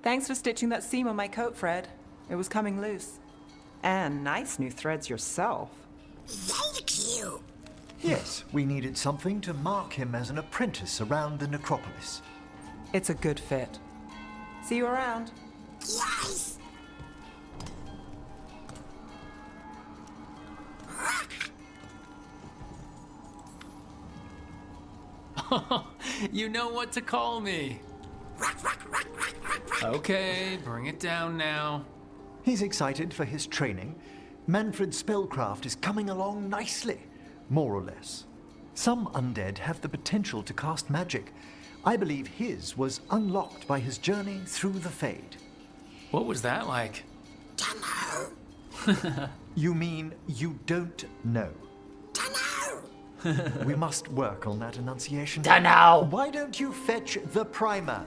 Thanks for stitching that seam on my coat, Fred. It was coming loose. And nice new threads yourself. Thank you. Yes, we needed something to mark him as an apprentice around the necropolis. It's a good fit. See you around. Yes. You know what to call me. Okay, bring it down now. He's excited for his training. Manfred's spellcraft is coming along nicely, more or less. Some undead have the potential to cast magic. I believe his was unlocked by his journey through the Fade. What was that like? You mean you don't know? We must work on that enunciation. Dunno. Why don't you fetch the primer?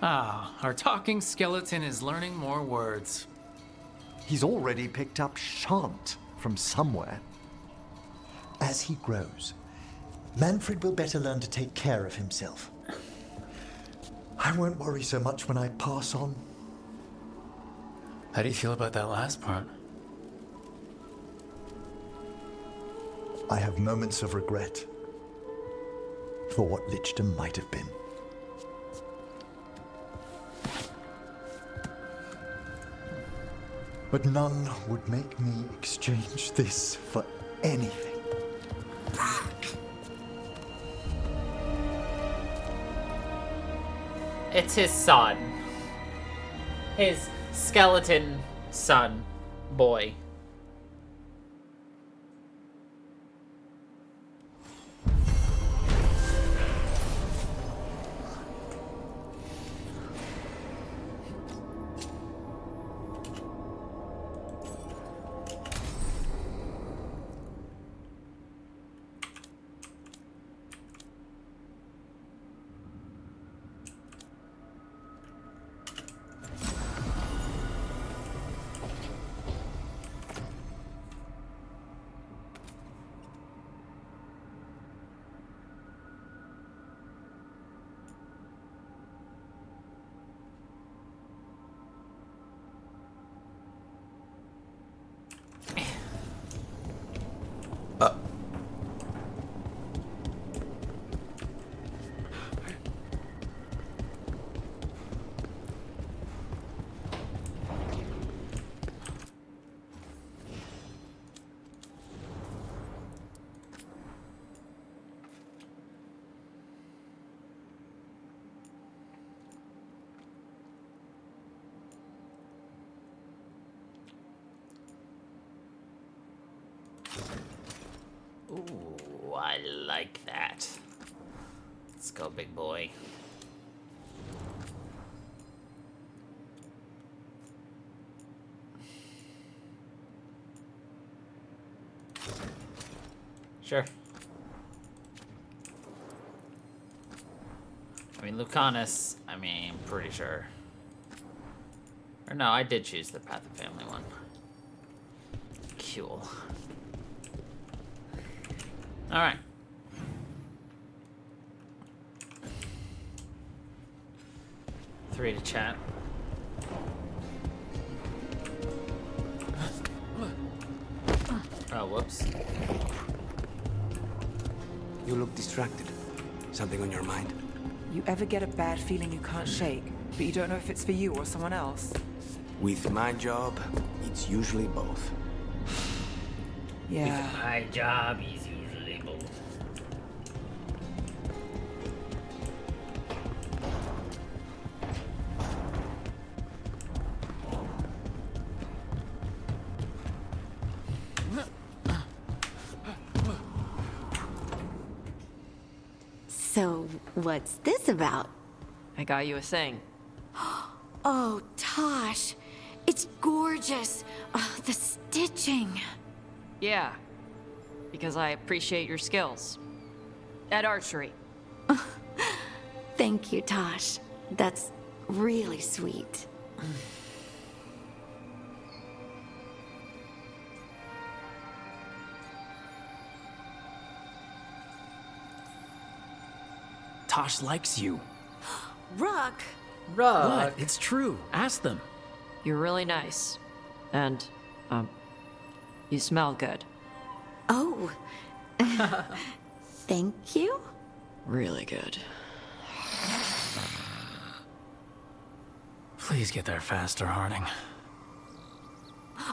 Ah, our talking skeleton is learning more words. He's already picked up shan't from somewhere. As he grows, Manfred will better learn to take care of himself. I won't worry so much when I pass on. How do you feel about that last part? I have moments of regret for what Lichdom might have been. But none would make me exchange this for anything. It's his son. His skeleton son. Boy. Ooh, I like that. Let's go, big boy. Sure. I mean, Lucanus, I mean, pretty sure. Or no, I did choose the Path of Family one. Cool. Alright. Three to chat. Oh, whoops. You look distracted. Something on your mind? You ever get a bad feeling you can't shake, but you don't know if it's for you or someone else? With my job, it's usually both. Yeah. My job is usually both. So, what's this about? I got you a thing. Oh, Tosh. It's gorgeous. The stitching. Yeah. Because I appreciate your skills. At archery. Thank you, Tosh. That's really sweet. Tosh likes you. Rock. What? It's true. Ask them. You're really nice. And, you smell good. Oh. Thank you? Really good. Please get there faster, Harding.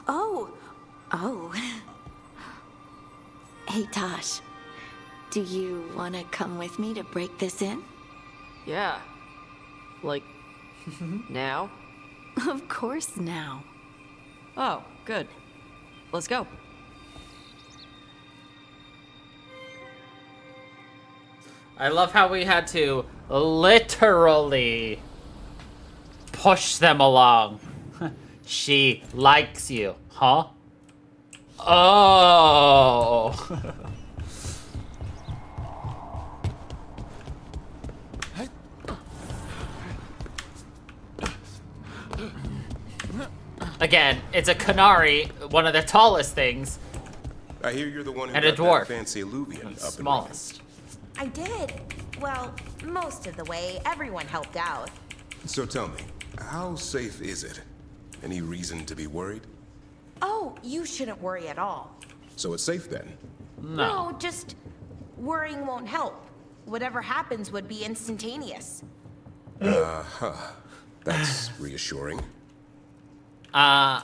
Oh. Hey, Tosh. Do you want to come with me to break this in? Yeah. Like, now? Of course now. Oh, good. Let's go. I love how we had to literally push them along. She likes you, huh? Oh. Again, it's a Qunari, one of the tallest things. I hear you're the one who And a got dwarf. that fancy alluvian up Smallest. I did. Well, most of the way. Everyone helped out. So tell me, how safe is it? Any reason to be worried? Oh, you shouldn't worry at all. So it's safe then? No, just worrying won't help. Whatever happens would be instantaneous. Uh-huh. That's reassuring. Oh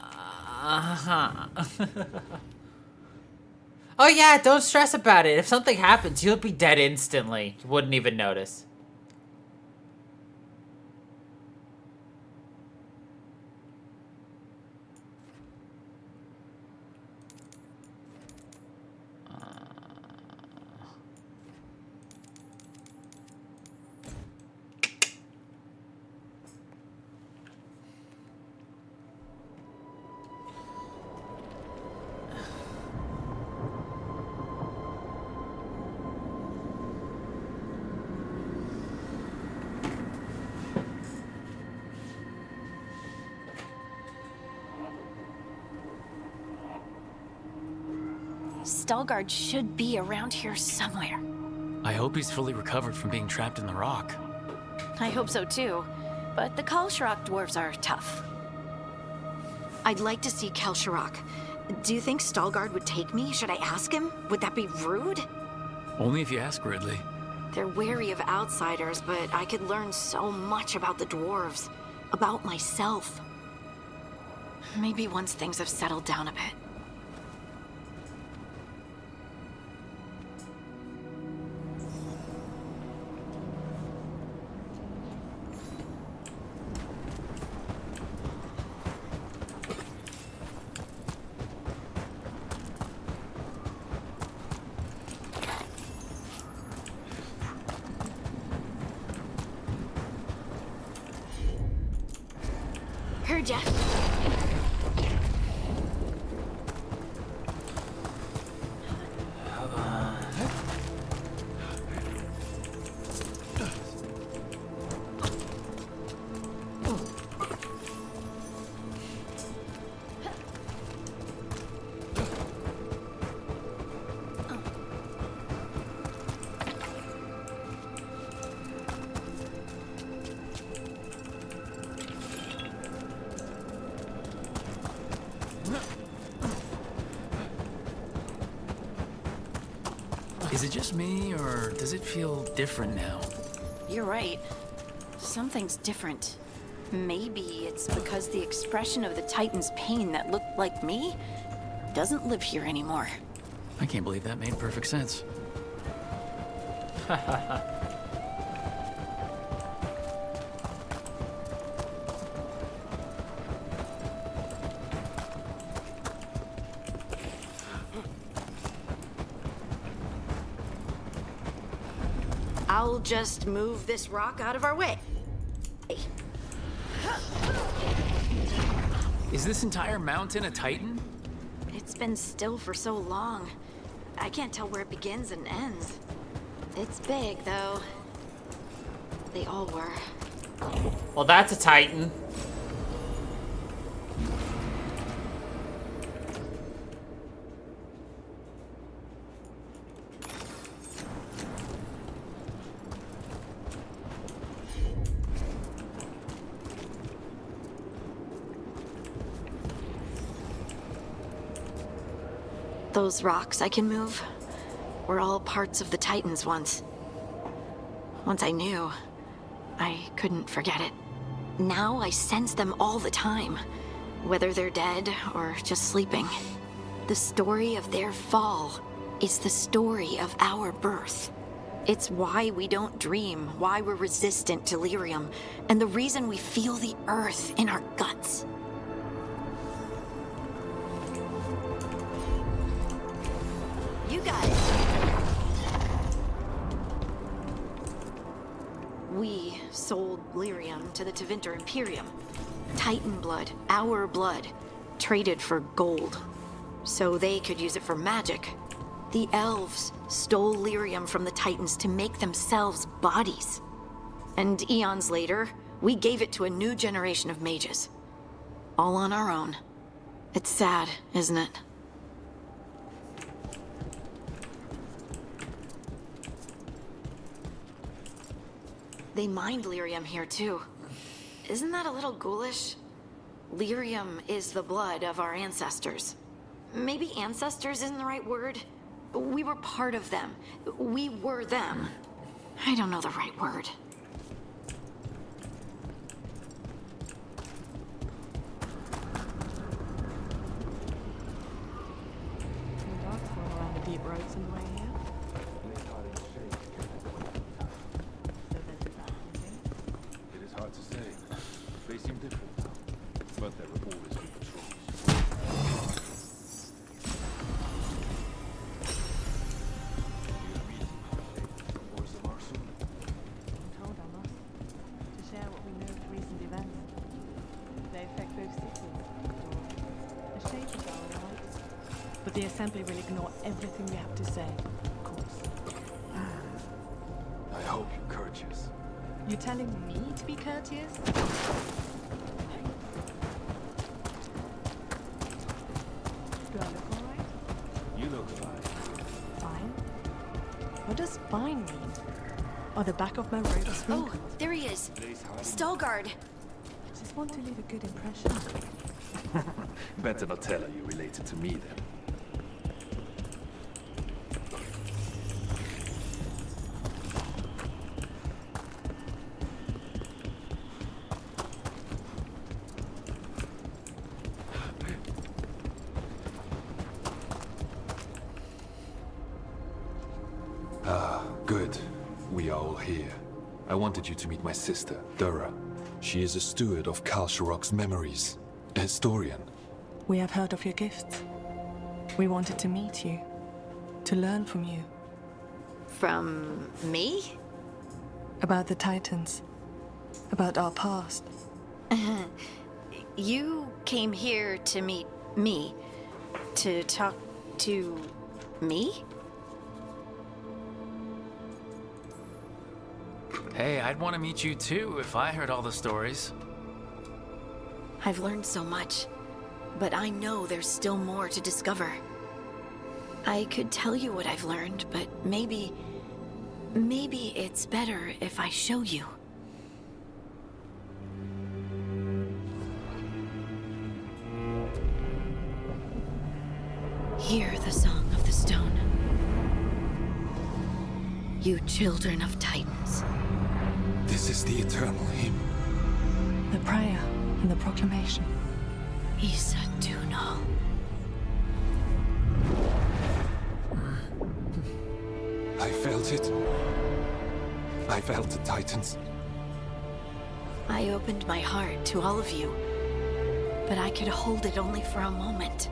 yeah, don't stress about it. If something happens, you'll be dead instantly. You wouldn't even notice. Veilguard should be around here somewhere. I hope he's fully recovered from being trapped in the rock. I hope so too, but the Kalsharok dwarves are tough. I'd like to see Kalsharok. Do you think Veilguard would take me? Should I ask him? Would that be rude? Only if you ask, Ridley. They're wary of outsiders, but I could learn so much about the dwarves. About myself. Maybe once things have settled down a bit. Heard ya. Is it just me, or does it feel different now? You're right. Something's different. Maybe it's because the expression of the Titan's pain that looked like me doesn't live here anymore. I can't believe that made perfect sense. I'll just move this rock out of our way. Is this entire mountain a Titan? It's been still for so long. I can't tell where it begins and ends. It's big, though. They all were. Well, that's a Titan. Those rocks I can move were all parts of the Titans once. Once I knew, I couldn't forget it. Now I sense them all the time, whether they're dead or just sleeping. The story of their fall is the story of our birth. It's why we don't dream, why we're resistant to lyrium, and the reason we feel the earth in our guts. You got it. We sold lyrium to the Tevinter Imperium. Titan blood, our blood, traded for gold. So they could use it for magic. The elves stole lyrium from the Titans to make themselves bodies. And eons later, we gave it to a new generation of mages. All on our own. It's sad, isn't it? They mined lyrium here, too. Isn't that a little ghoulish? Lyrium is the blood of our ancestors. Maybe ancestors isn't the right word. We were part of them. We were them. I don't know the right word. Around the deep roads and way here. It is hard to say. They seem different now, but there will always be patrols. Or is the mark soon? I'm told I must, to share what we know of recent events. They affect both cities, or the shape of our lives. But the Assembly will ignore everything we have to say, of course. I hope you're courteous. You telling me to be courteous? Do I look alright? You look fine. Fine? What does fine mean? Or the back of my robe is Oh, there he is. Stalguard. I just want to leave a good impression. Better not tell her you related to me then. Good. We are all here. I wanted you to meet my sister, Dura. She is a steward of Kalsharok's memories. A historian. We have heard of your gifts. We wanted to meet you. To learn from you. From me? About the Titans. About our past. you came here to meet me. To talk to me? Hey, I'd want to meet you too if I heard all the stories. I've learned so much, but I know there's still more to discover. I could tell you what I've learned, but maybe it's better if I show you. Hear the song of the stone. You children of Titans. This is the eternal hymn. The prayer and the proclamation. Isa Tunal. I felt it. I felt the Titans. I opened my heart to all of you, but I could hold it only for a moment.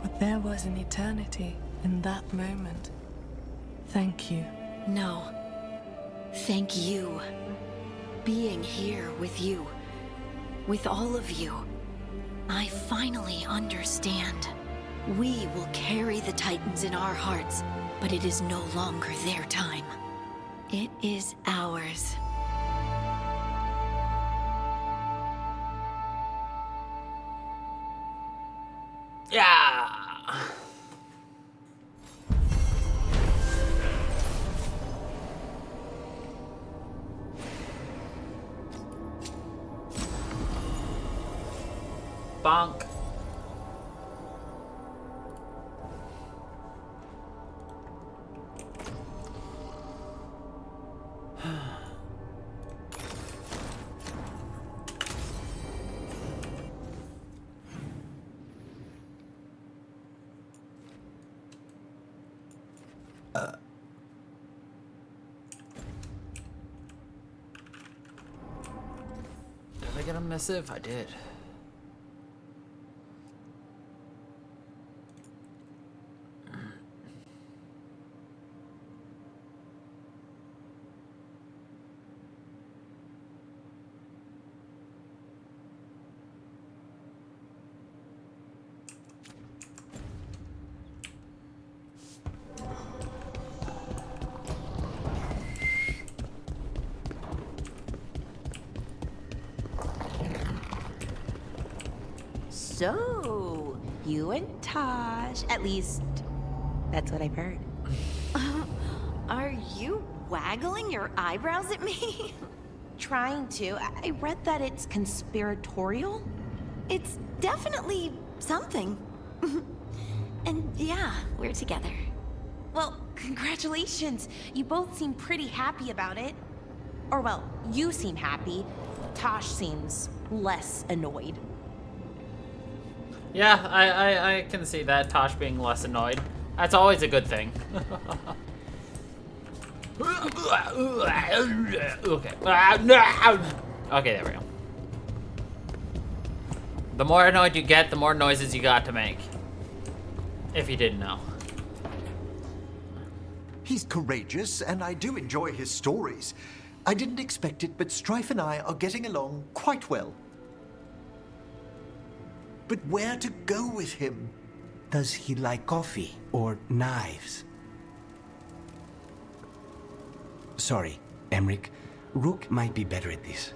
But there was an eternity in that moment. Thank you. No. Thank you. Being here with you. With all of you. I finally understand. We will carry the Titans in our hearts, but it is no longer their time. It is ours. Yeah. Bonk. Did I get a missive? I did. So, you and Taj, at least, that's what I've heard. Are you waggling your eyebrows at me? Trying to. I read that it's conspiratorial. It's definitely something. And yeah, we're together. Well, congratulations. You both seem pretty happy about it. Or well, you seem happy. Tosh seems less annoyed. Yeah, I can see that, Tosh being less annoyed. That's always a good thing. Okay. Okay, there we go. The more annoyed you get, the more noises you got to make. If you didn't know. He's courageous, and I do enjoy his stories. I didn't expect it, but Strife and I are getting along quite well. But where to go with him? Does he like coffee or knives? Sorry, Emric. Rook might be better at this.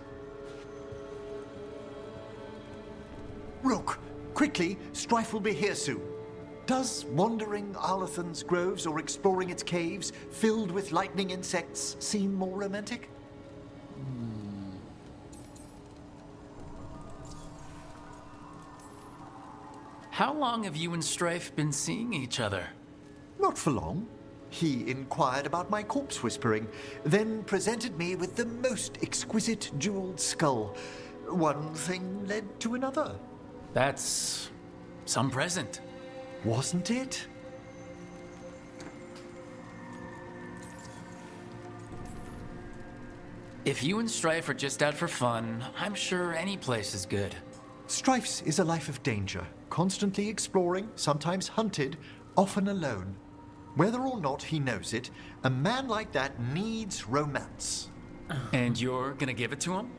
Rook, quickly, Strife will be here soon. Does wandering Arlathan's groves or exploring its caves filled with lightning insects seem more romantic? How long have you and Strife been seeing each other? Not for long. He inquired about my corpse whispering, then presented me with the most exquisite jeweled skull. One thing led to another. That's some present. Wasn't it? If you and Strife are just out for fun, I'm sure any place is good. Strife's is a life of danger, constantly exploring, sometimes hunted, often alone. Whether or not he knows it, a man like that needs romance. And you're gonna give it to him?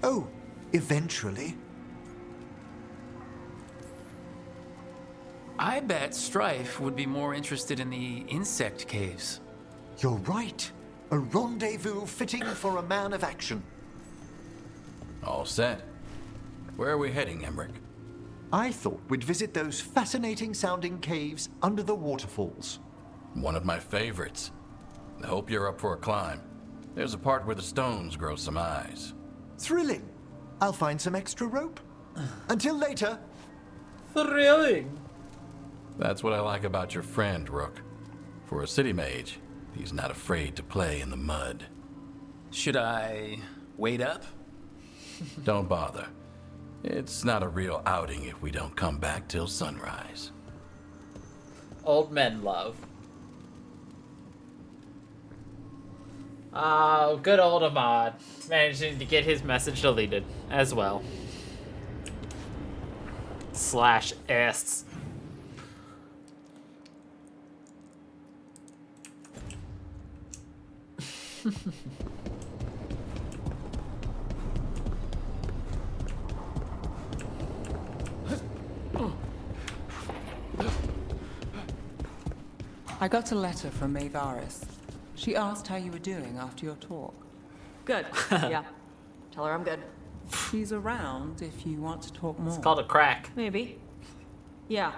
Oh, eventually. I bet Strife would be more interested in the insect caves. You're right. A rendezvous fitting for a man of action. All set. Where are we heading, Emmerich? I thought we'd visit those fascinating-sounding caves under the waterfalls. One of my favorites. I hope you're up for a climb. There's a part where the stones grow some eyes. Thrilling. I'll find some extra rope. Until later. Thrilling. That's what I like about your friend, Rook. For a city mage, he's not afraid to play in the mud. Should I wait up? Don't bother. It's not a real outing if we don't come back till sunrise. Old men love. Oh, good old Ahmad. Managing to get his message deleted as well. /s. I got a letter from Maevaris. She asked how you were doing after your talk. Good. Yeah. Tell her I'm good. She's around if you want to talk more. It's called a crack. Maybe. Yeah.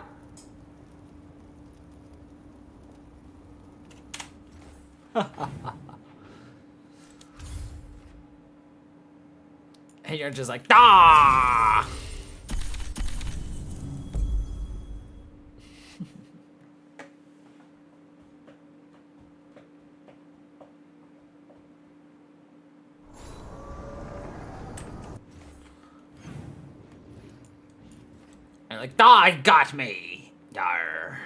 And you're just like, ah! And like, I got me. Yar.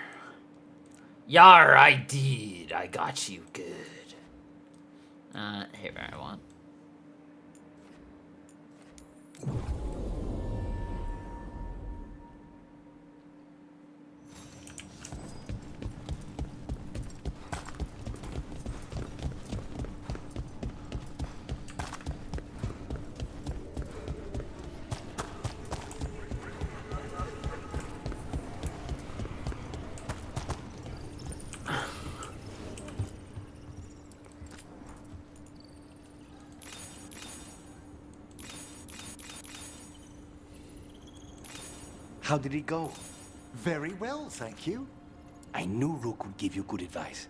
Yar, I did. I got you good. Here I want. How did it go? Very well, thank you. I knew Rook would give you good advice.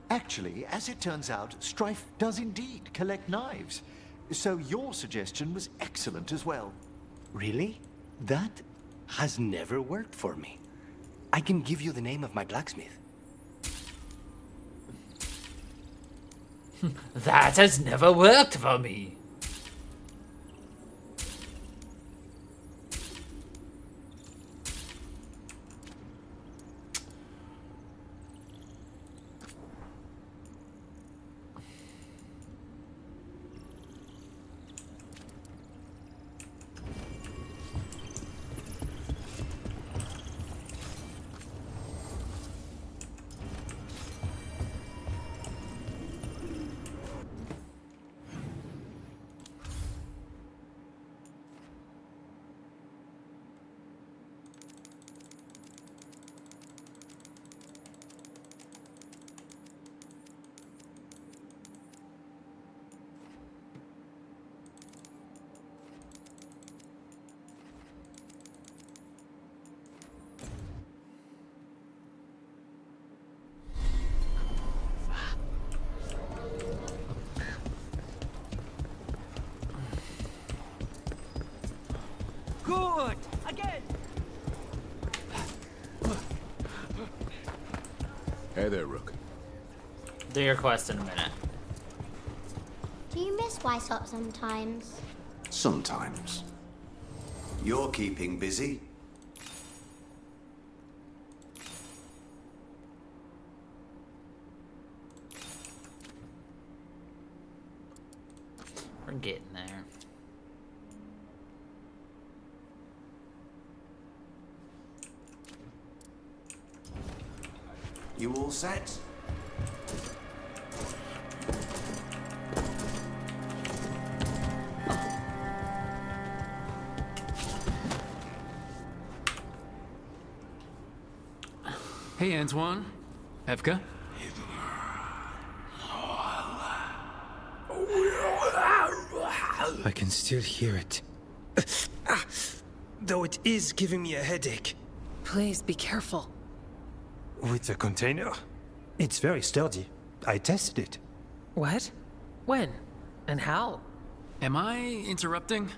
Actually, as it turns out, Strife does indeed collect knives. So your suggestion was excellent as well. Really? That has never worked for me. I can give you the name of my blacksmith. That has never worked for me. Good! Again! Hey there, Rook. Do your quest in a minute. Do you miss Weishaupt sometimes? Sometimes. You're keeping busy. We're getting there. You all set? Hey, Antoine. Evka? I can still hear it. Though it is giving me a headache. Please be careful. With the container? It's very sturdy. I tested it. What? When? And how? Am I interrupting?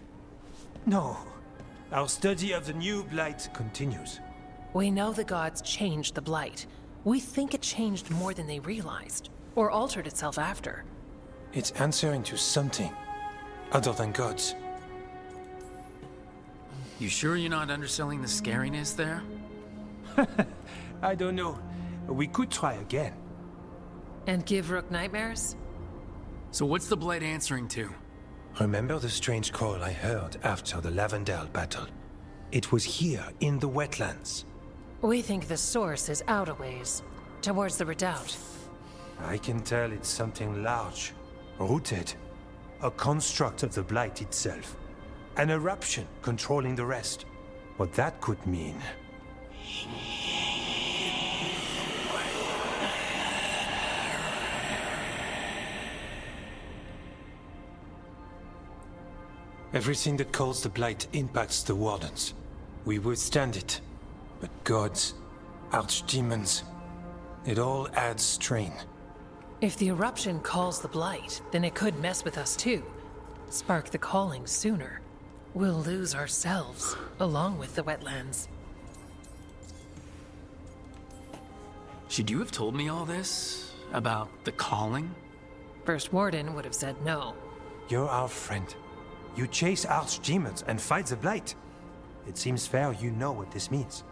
No. Our study of the new blight continues. We know the gods changed the blight. We think it changed more than they realized, or altered itself after. It's answering to something other than gods. You sure you're not underselling the scariness there? I don't know. We could try again. And give Rook nightmares? So what's the blight answering to? Remember the strange call I heard after the Lavendale battle? It was here, in the wetlands. We think the source is out a ways, towards the redoubt. I can tell it's something large, rooted. A construct of the blight itself. An eruption controlling the rest. What that could mean. Everything that calls the blight impacts the Wardens. We withstand it. But gods, archdemons, it all adds strain. If the eruption calls the blight, then it could mess with us too. Spark the calling sooner. We'll lose ourselves, along with the wetlands. Should you have told me all this? About the calling? First Warden would have said no. You're our friend. You chase archdemons and fight the blight. It seems fair you know what this means.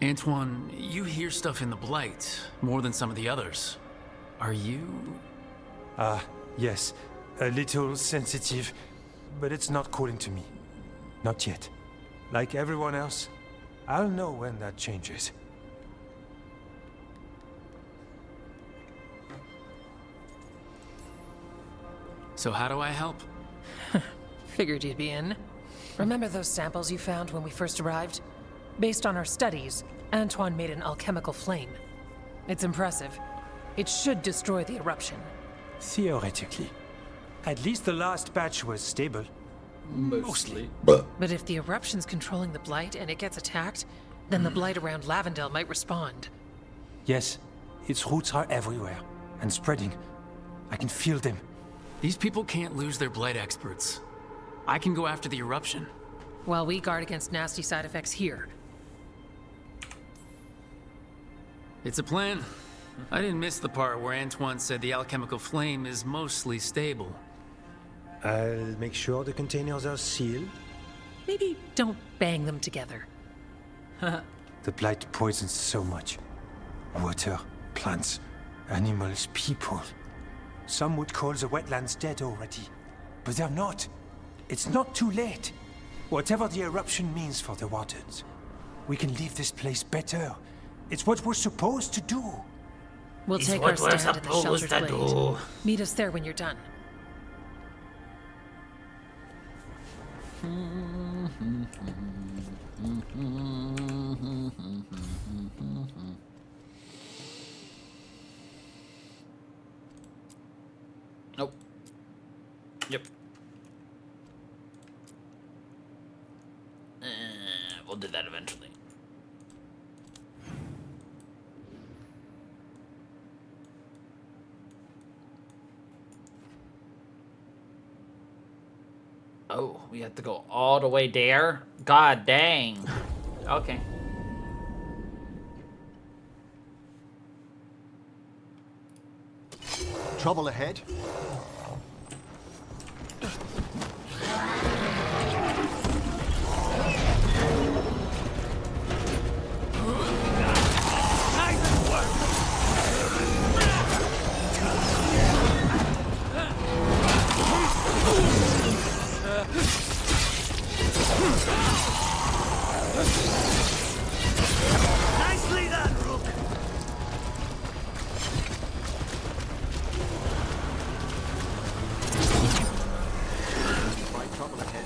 Antoine, you hear stuff in the blight, more than some of the others. Are you... Yes. A little sensitive, but it's not calling to me. Not yet. Like everyone else, I'll know when that changes. So how do I help? Figured you'd be in. Remember those samples you found when we first arrived? Based on our studies, Antoine made an alchemical flame. It's impressive. It should destroy the eruption. Theoretically. At least the last batch was stable. Mostly. But if the eruption's controlling the blight and it gets attacked, then the blight around Lavendale might respond. Yes, its roots are everywhere, and spreading. I can feel them. These people can't lose their blight experts. I can go after the eruption. While we guard against nasty side effects here. It's a plan. I didn't miss the part where Antoine said the alchemical flame is mostly stable. I'll make sure the containers are sealed. Maybe don't bang them together. The blight poisons so much. Water, plants, animals, people. Some would call the wetlands dead already. But they're not. It's not too late. Whatever the eruption means for the Wardens, we can leave this place better. It's what we're supposed to do. We'll take our stand at the sheltered blade. Meet us there when you're done. Nope. Yep. We'll do that eventually. Oh, we have to go all the way there? God dang. Okay. Trouble ahead. Nicely done, Rook. Trouble ahead.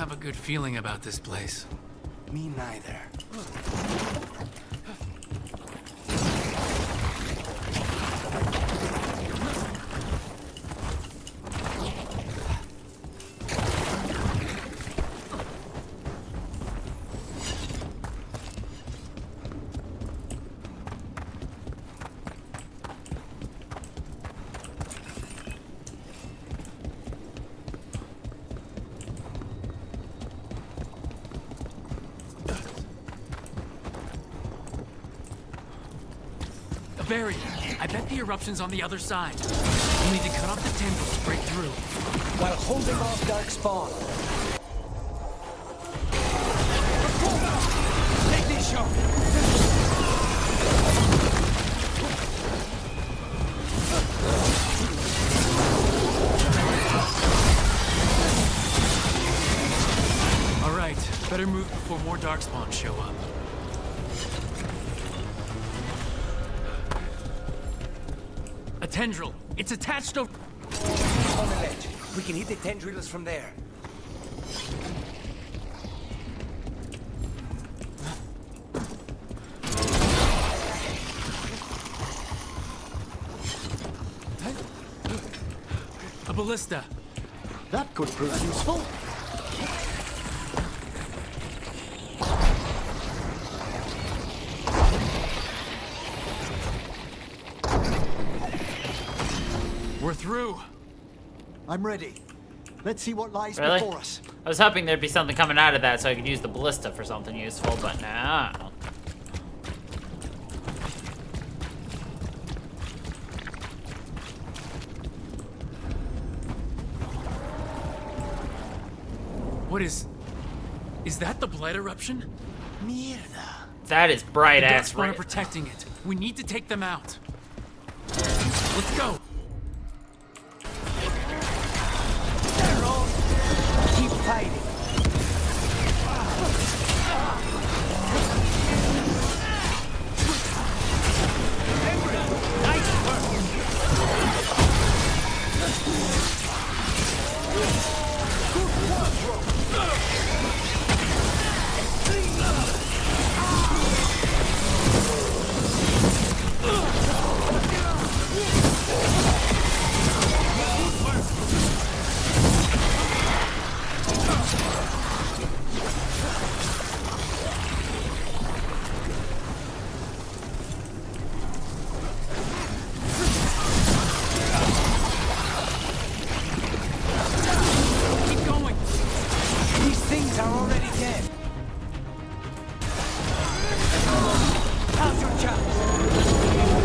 have a good feeling about this place. Me neither. A barrier. I bet the eruption's on the other side. We need to cut off the tendrils to break through. While holding off dark spawn. Take this shot. All right, better move before more darkspawn show up. A tendril. It's attached to... On the ledge. We can hit the tendrils from there. A ballista. That could prove useful. We're through. I'm ready. Let's see what lies Really? before us. I was hoping there'd be something coming out of that so I could use the ballista for something useful, but no. What is that the blight eruption? Mierda. That is bright The ass darkspawn red. are protecting it. We need to take them out. Let's go. Keep fighting. Keep going. These things are already dead. How's your chance?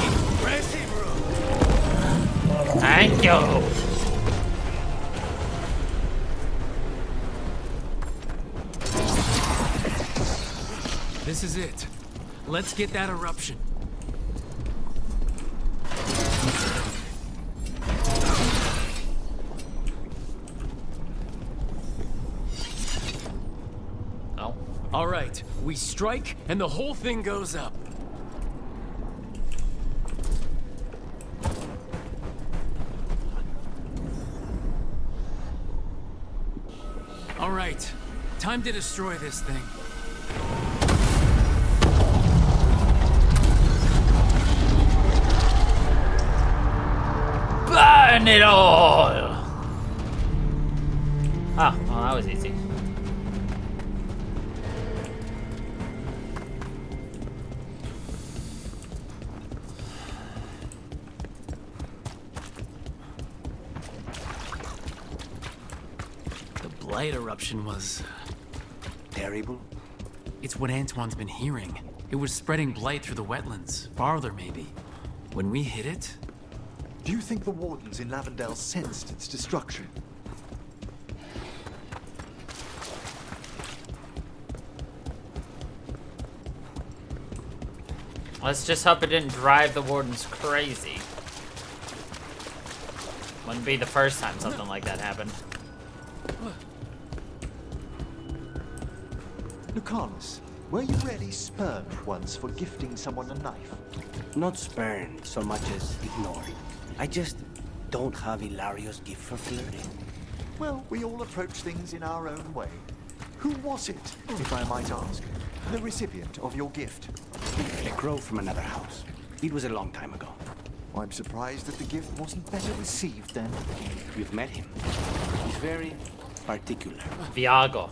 Impressive, Rook. Thank you. This is it. Let's get that eruption. Oh. All right, we strike and the whole thing goes up. All right, time to destroy this thing. Burn it all! Ah, well, that was easy. The blight eruption was... terrible? It's what Antoine's been hearing. It was spreading blight through the wetlands. Farther, maybe. When we hit it... Do you think the wardens in Lavendale sensed its destruction? Let's just hope it didn't drive the wardens crazy. Wouldn't be the first time something like that happened. Lucanus, Were you really spurned once for gifting someone a knife? Not spurned so much as ignored. I just don't have Hilario's gift for flirting. Well, we all approach things in our own way. Who was it, if I might ask? The recipient of your gift? A crow from another house. It was a long time ago. I'm surprised that the gift wasn't better received then. You've met him. He's very particular. Viago.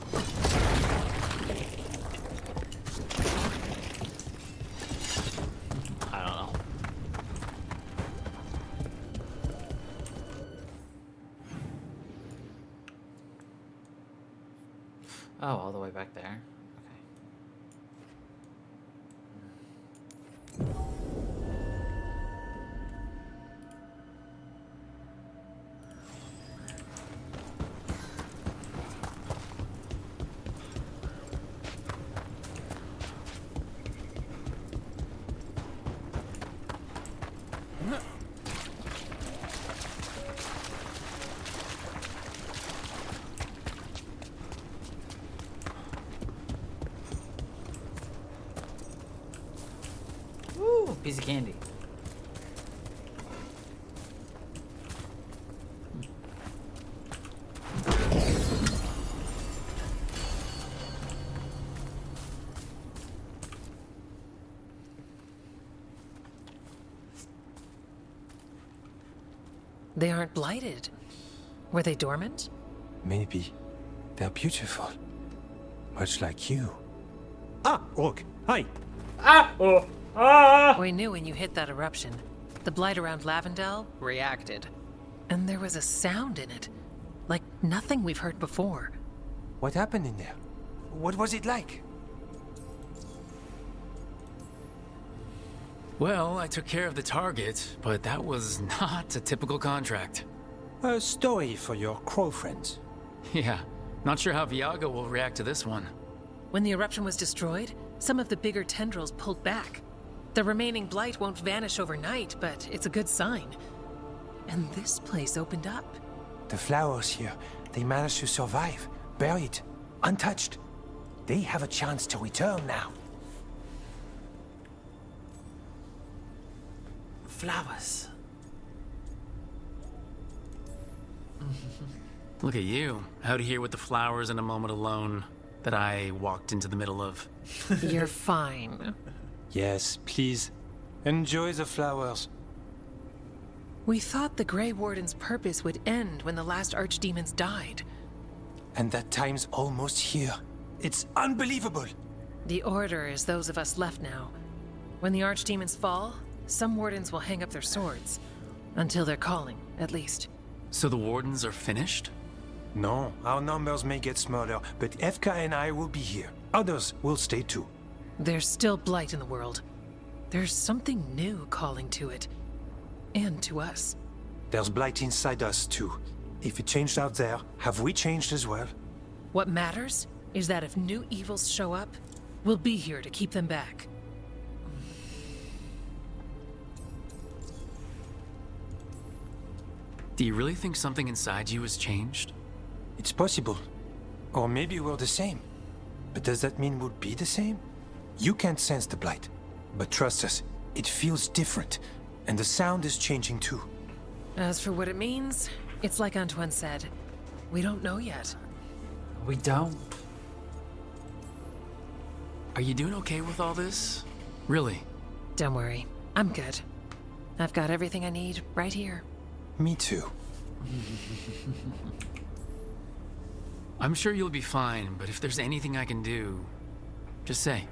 I don't know. Oh, all the way back there. Ooh, piece of candy. They aren't blighted. Were they dormant? Maybe. They're beautiful. Much like you. Ah, Rook. Hi. We knew when you hit that eruption. The blight around Lavendel reacted. And there was a sound in it. Like nothing we've heard before. What happened in there? What was it like? Well, I took care of the target, but that was not a typical contract. A story for your crow friends. Yeah, not sure how Viago will react to this one. When the eruption was destroyed, some of the bigger tendrils pulled back. The remaining blight won't vanish overnight, but it's a good sign. And this place opened up. The flowers here, they managed to survive, buried, untouched. They have a chance to return now. Flowers. Look at you, out here with the flowers in a moment alone that I walked into the middle of. You're fine. Yes, please. Enjoy the flowers. We thought the Grey Warden's purpose would end when the last archdemons died. And that time's almost here. It's unbelievable. The Order is those of us left now. When the archdemons fall, some wardens will hang up their swords. Until they're calling, at least. So the wardens are finished? No, our numbers may get smaller, but Efka and I will be here. Others will stay too. There's still blight in the world. There's something new calling to it. And to us. There's blight inside us too. If it changed out there, have we changed as well? What matters is that if new evils show up, we'll be here to keep them back. Do you really think something inside you has changed? It's possible. Or maybe we're the same. But does that mean we'll be the same? You can't sense the blight. But trust us, it feels different. And the sound is changing too. As for what it means, it's like Antoine said. We don't know yet. We don't. Are you doing okay with all this? Really? Don't worry. I'm good. I've got everything I need right here. Me too. I'm sure you'll be fine, but if there's anything I can do, just say.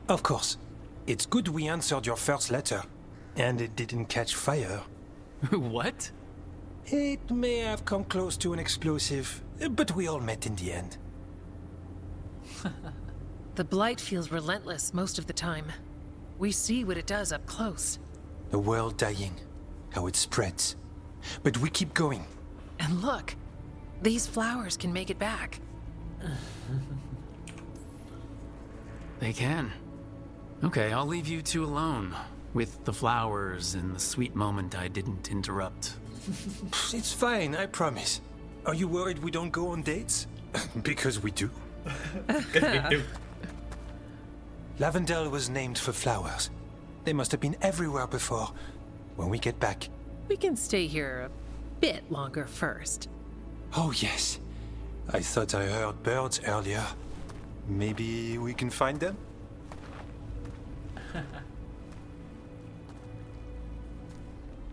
Of course. It's good we answered your first letter. And it didn't catch fire. What? It may have come close to an explosive, but we all met in the end. The blight feels relentless most of the time. We see what it does up close. The world dying, how it spreads. But we keep going. And look, these flowers can make it back. They can. Okay, I'll leave you two alone. With the flowers and the sweet moment I didn't interrupt. It's fine, I promise. Are you worried we don't go on dates? Because we do. Lavendel was named for flowers. They must have been everywhere before. When we get back... We can stay here a bit longer first. Oh, yes. I thought I heard birds earlier. Maybe we can find them?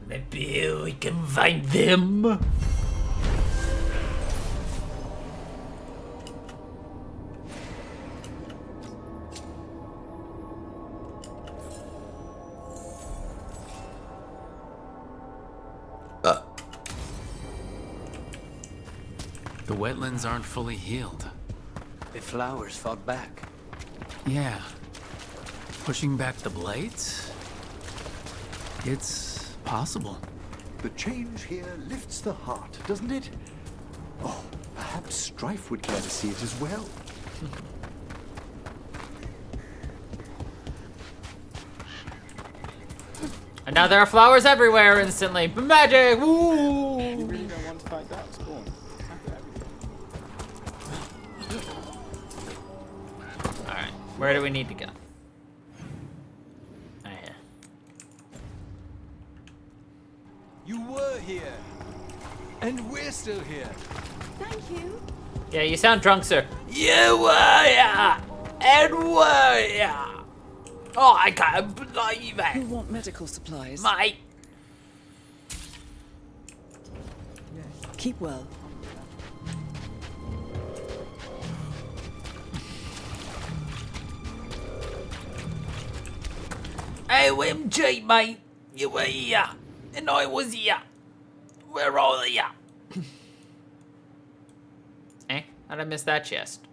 Maybe we can find them. The wetlands aren't fully healed. The flowers fought back. Yeah. Pushing back the blight? It's possible. The change here lifts the heart, doesn't it? Oh, perhaps Strife would care to see it as well. And now there are flowers everywhere instantly. Magic! Woo! You really don't want to fight that spawn. Alright, where do we need to go? Right here. You were here. And we're still here. Thank you. Yeah, you sound drunk, sir. You were here! And were here! Oh, I can't believe it! You want medical supplies? Mate! Keep well. OMG, mate! You were here! And I was here! We're all here! Eh? How'd I miss that chest?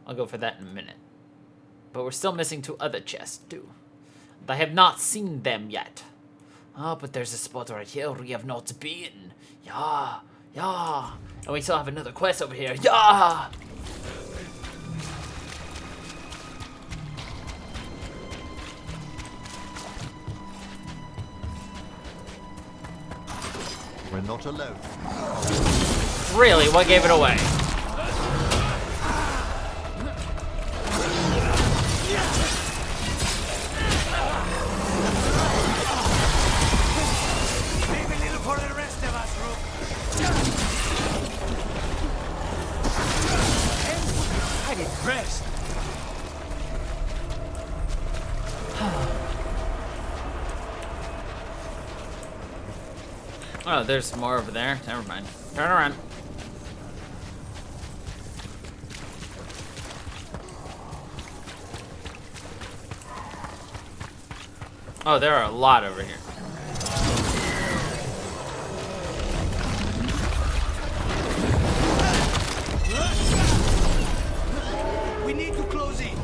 I'll go for that in a minute. But we're still missing 2 other chests, too. I have not seen them yet. Oh, but there's a spot right here we have not been. Yeah, yeah. And we still have another quest over here. Yeah! We're not alone. Really? What gave it away? Leave a little for the rest of us, Rook. I'm impressed. Oh, there's more over there. Never mind. Turn around. Oh, there are a lot over here. We need to close in.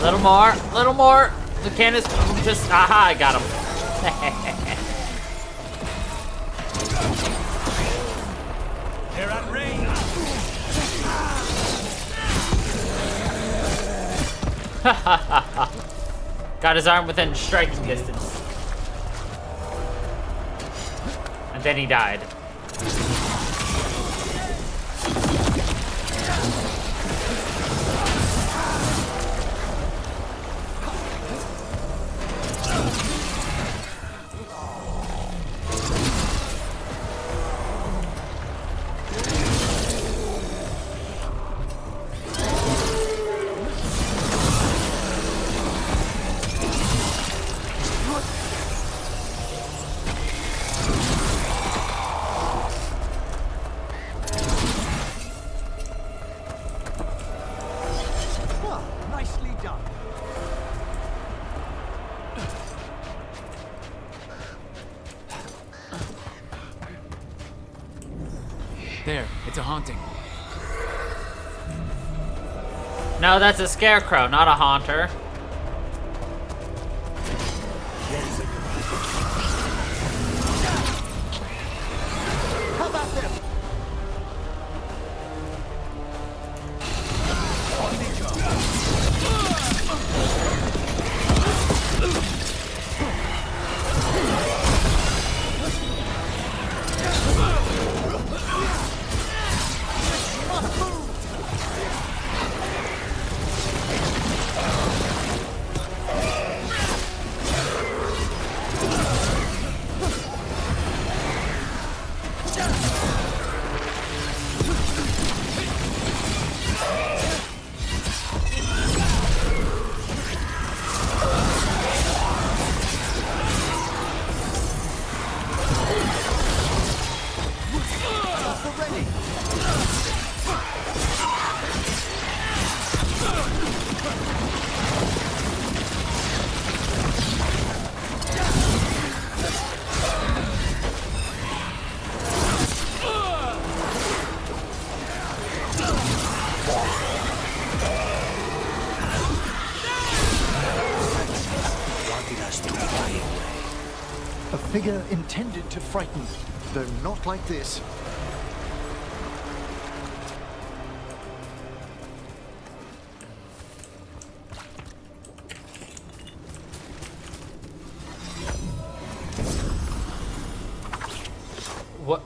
Little more, little more. The can is just, aha, I got him. They're at range. Got his arm within striking distance. And then he died. Nicely done. There, it's a haunting. No, that's a scarecrow, not a haunter. How about them? figure intended to frighten, though not like this. What?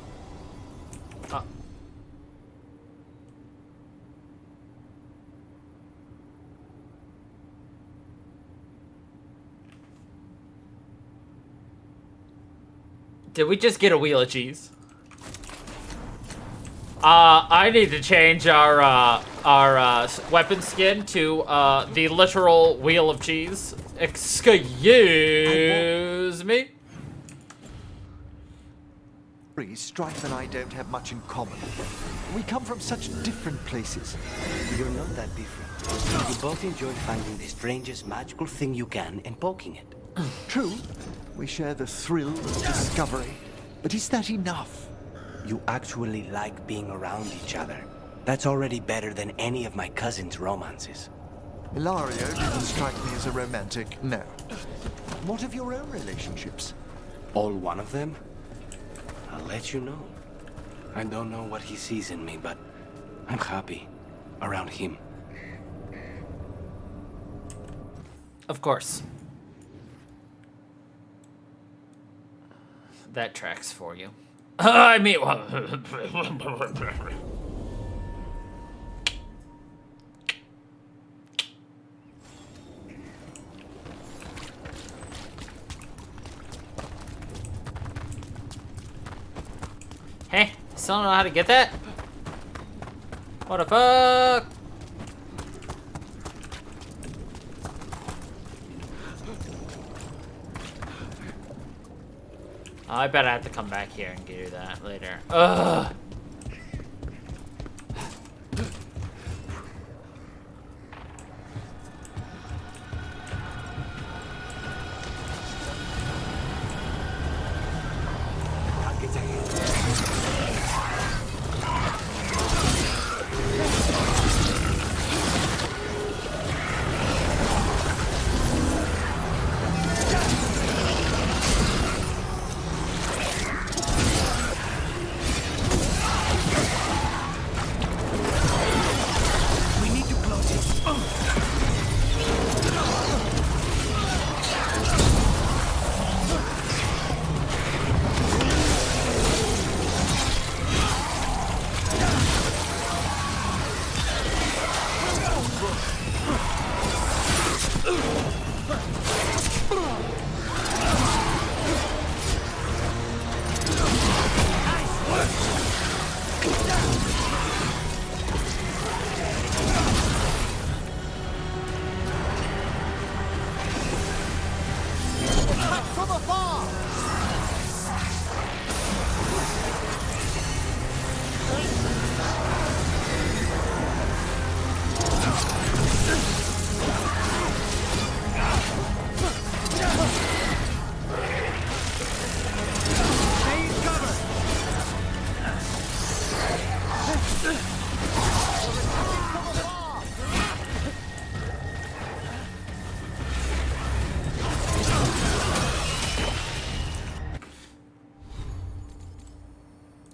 Did we just get a wheel of cheese? I need to change our weapon skin to the literal wheel of cheese. Excuse me. Strife and I don't have much in common. We come from such different places. You're not that different. You both enjoy finding the strangest magical thing you can and poking it. True. We share the thrill of discovery. But is that enough? You actually like being around each other. That's already better than any of my cousin's romances. Ilario didn't strike me as a romantic, no. What of your own relationships? All one of them? I'll let you know. I don't know what he sees in me, but I'm happy around him. Of course. That tracks for you. I mean, hey, still don't know how to get that? What the fuck? Oh, I bet I have to come back here and do that later. Ugh.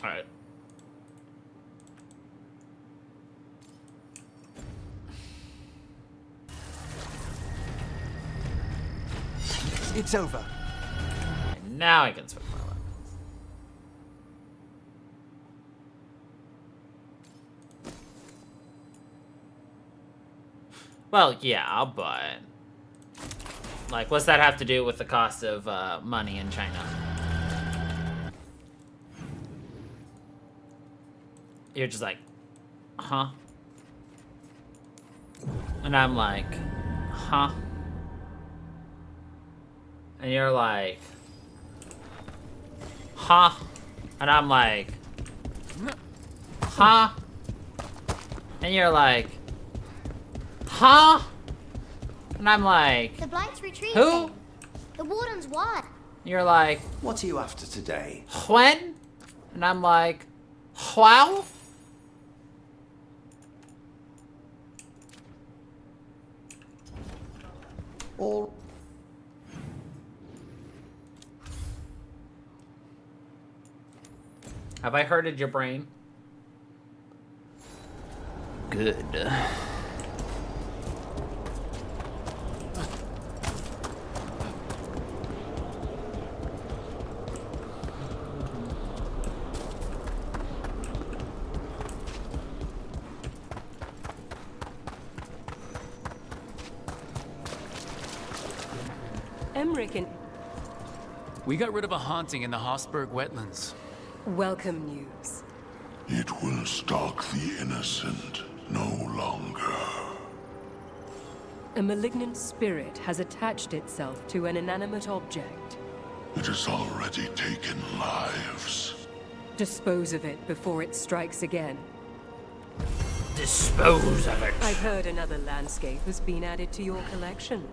Alright. It's over. And now I can switch my weapons. Well, yeah, but like, what's that have to do with the cost of money in China? You're just like, huh? And I'm like, huh? And you're like, huh? And I'm like, huh? And you're like, huh? And I'm like, The Blight's retreat. who? The Warden's what? You're like, what are you after today? when? And I'm like, wow? All Have I hurted your brain? Good. Emmerich and... We got rid of a haunting in the Hossberg wetlands. Welcome news. It will stalk the innocent no longer. A malignant spirit has attached itself to an inanimate object. It has already taken lives. Dispose of it before it strikes again. Dispose of it. I've heard another landscape has been added to your collection.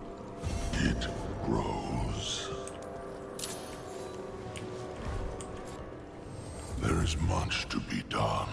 It grows. There is much to be done.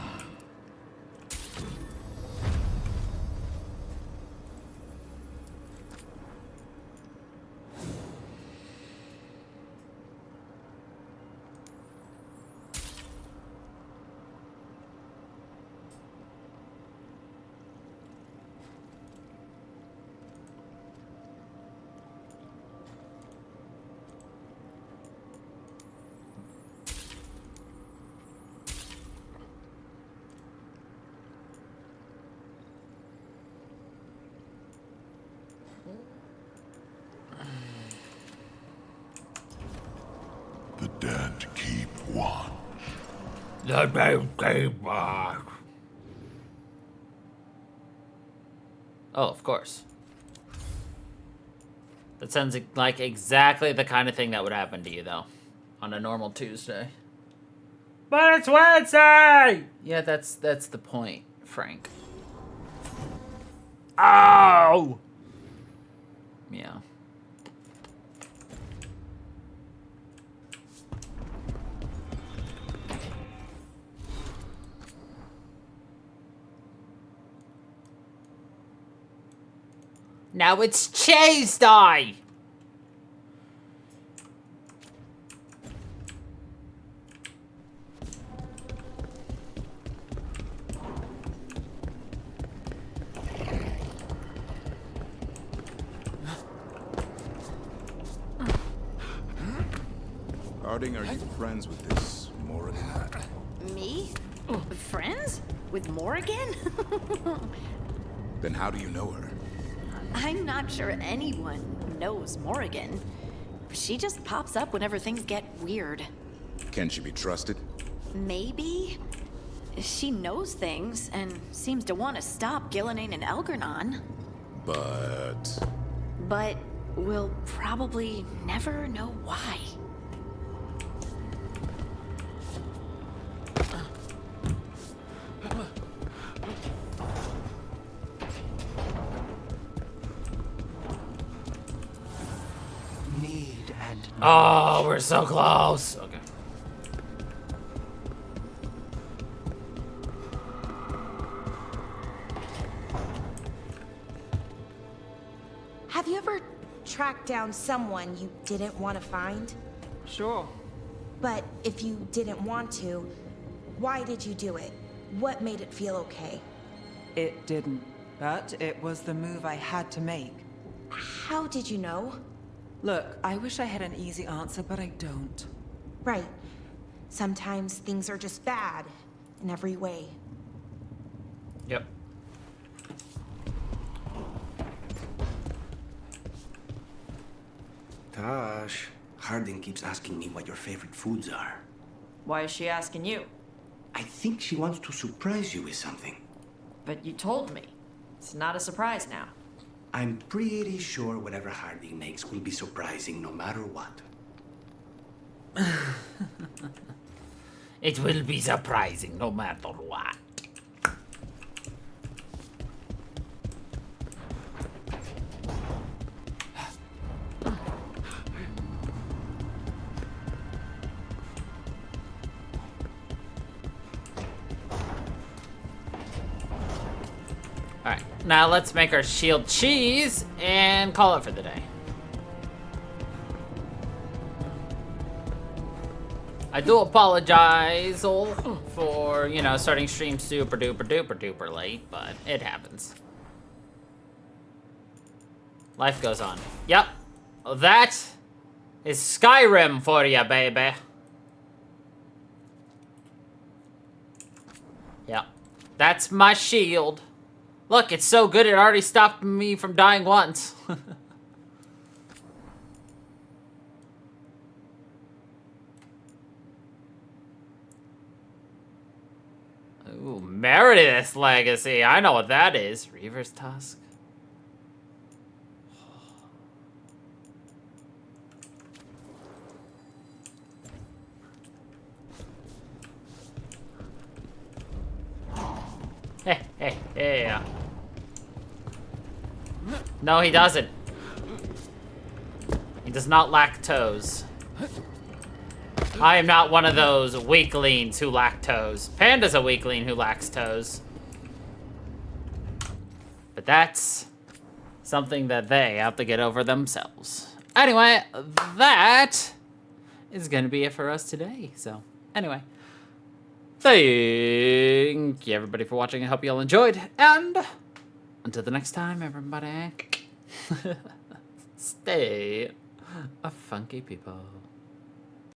The dead keep watch. The dead keep watch. Oh, of course. That sounds like exactly the kind of thing that would happen to you, though, on a normal Tuesday. But it's Wednesday! Yeah, that's the point, Frank. Oh! Yeah. Now it's Chase die! Harding, are you friends with this Morrigan? Me? Friends? With Morrigan? Then how do you know her? I'm not sure anyone knows Morrigan. She just pops up whenever things get weird. Can she be trusted? Maybe? She knows things and seems to want to stop Gillenane and Elgernon. But we'll probably never know why. Oh, we're so close. Okay. Have you ever tracked down someone you didn't want to find? Sure. But if you didn't want to, why did you do it? What made it feel okay? It didn't, but it was the move I had to make. How did you know? Look, I wish I had an easy answer, but I don't. Right. Sometimes things are just bad in every way. Yep. Tosh, Harding keeps asking me what your favorite foods are. Why is she asking you? I think she wants to surprise you with something. But you told me. It's not a surprise now. I'm pretty sure whatever Harding makes will be surprising no matter what. It will be surprising no matter what. Alright, now let's make our shield cheese and call it for the day. I do apologize for, you know, starting stream super duper duper duper late, but it happens. Life goes on. Yep. That is Skyrim for ya, baby. Yep. That's my shield. Look, it's so good it already stopped me from dying once. Ooh, Meredith's Legacy. I know what that is. Reaver's Tusk. Hey. No, he doesn't. He does not lack toes. I am not one of those weaklings who lack toes. Panda's a weakling who lacks toes. But that's something that they have to get over themselves. Anyway, that is going to be it for us today. So, anyway. Thank you, everybody, for watching. I hope you all enjoyed. And until the next time, everybody, stay a funky people.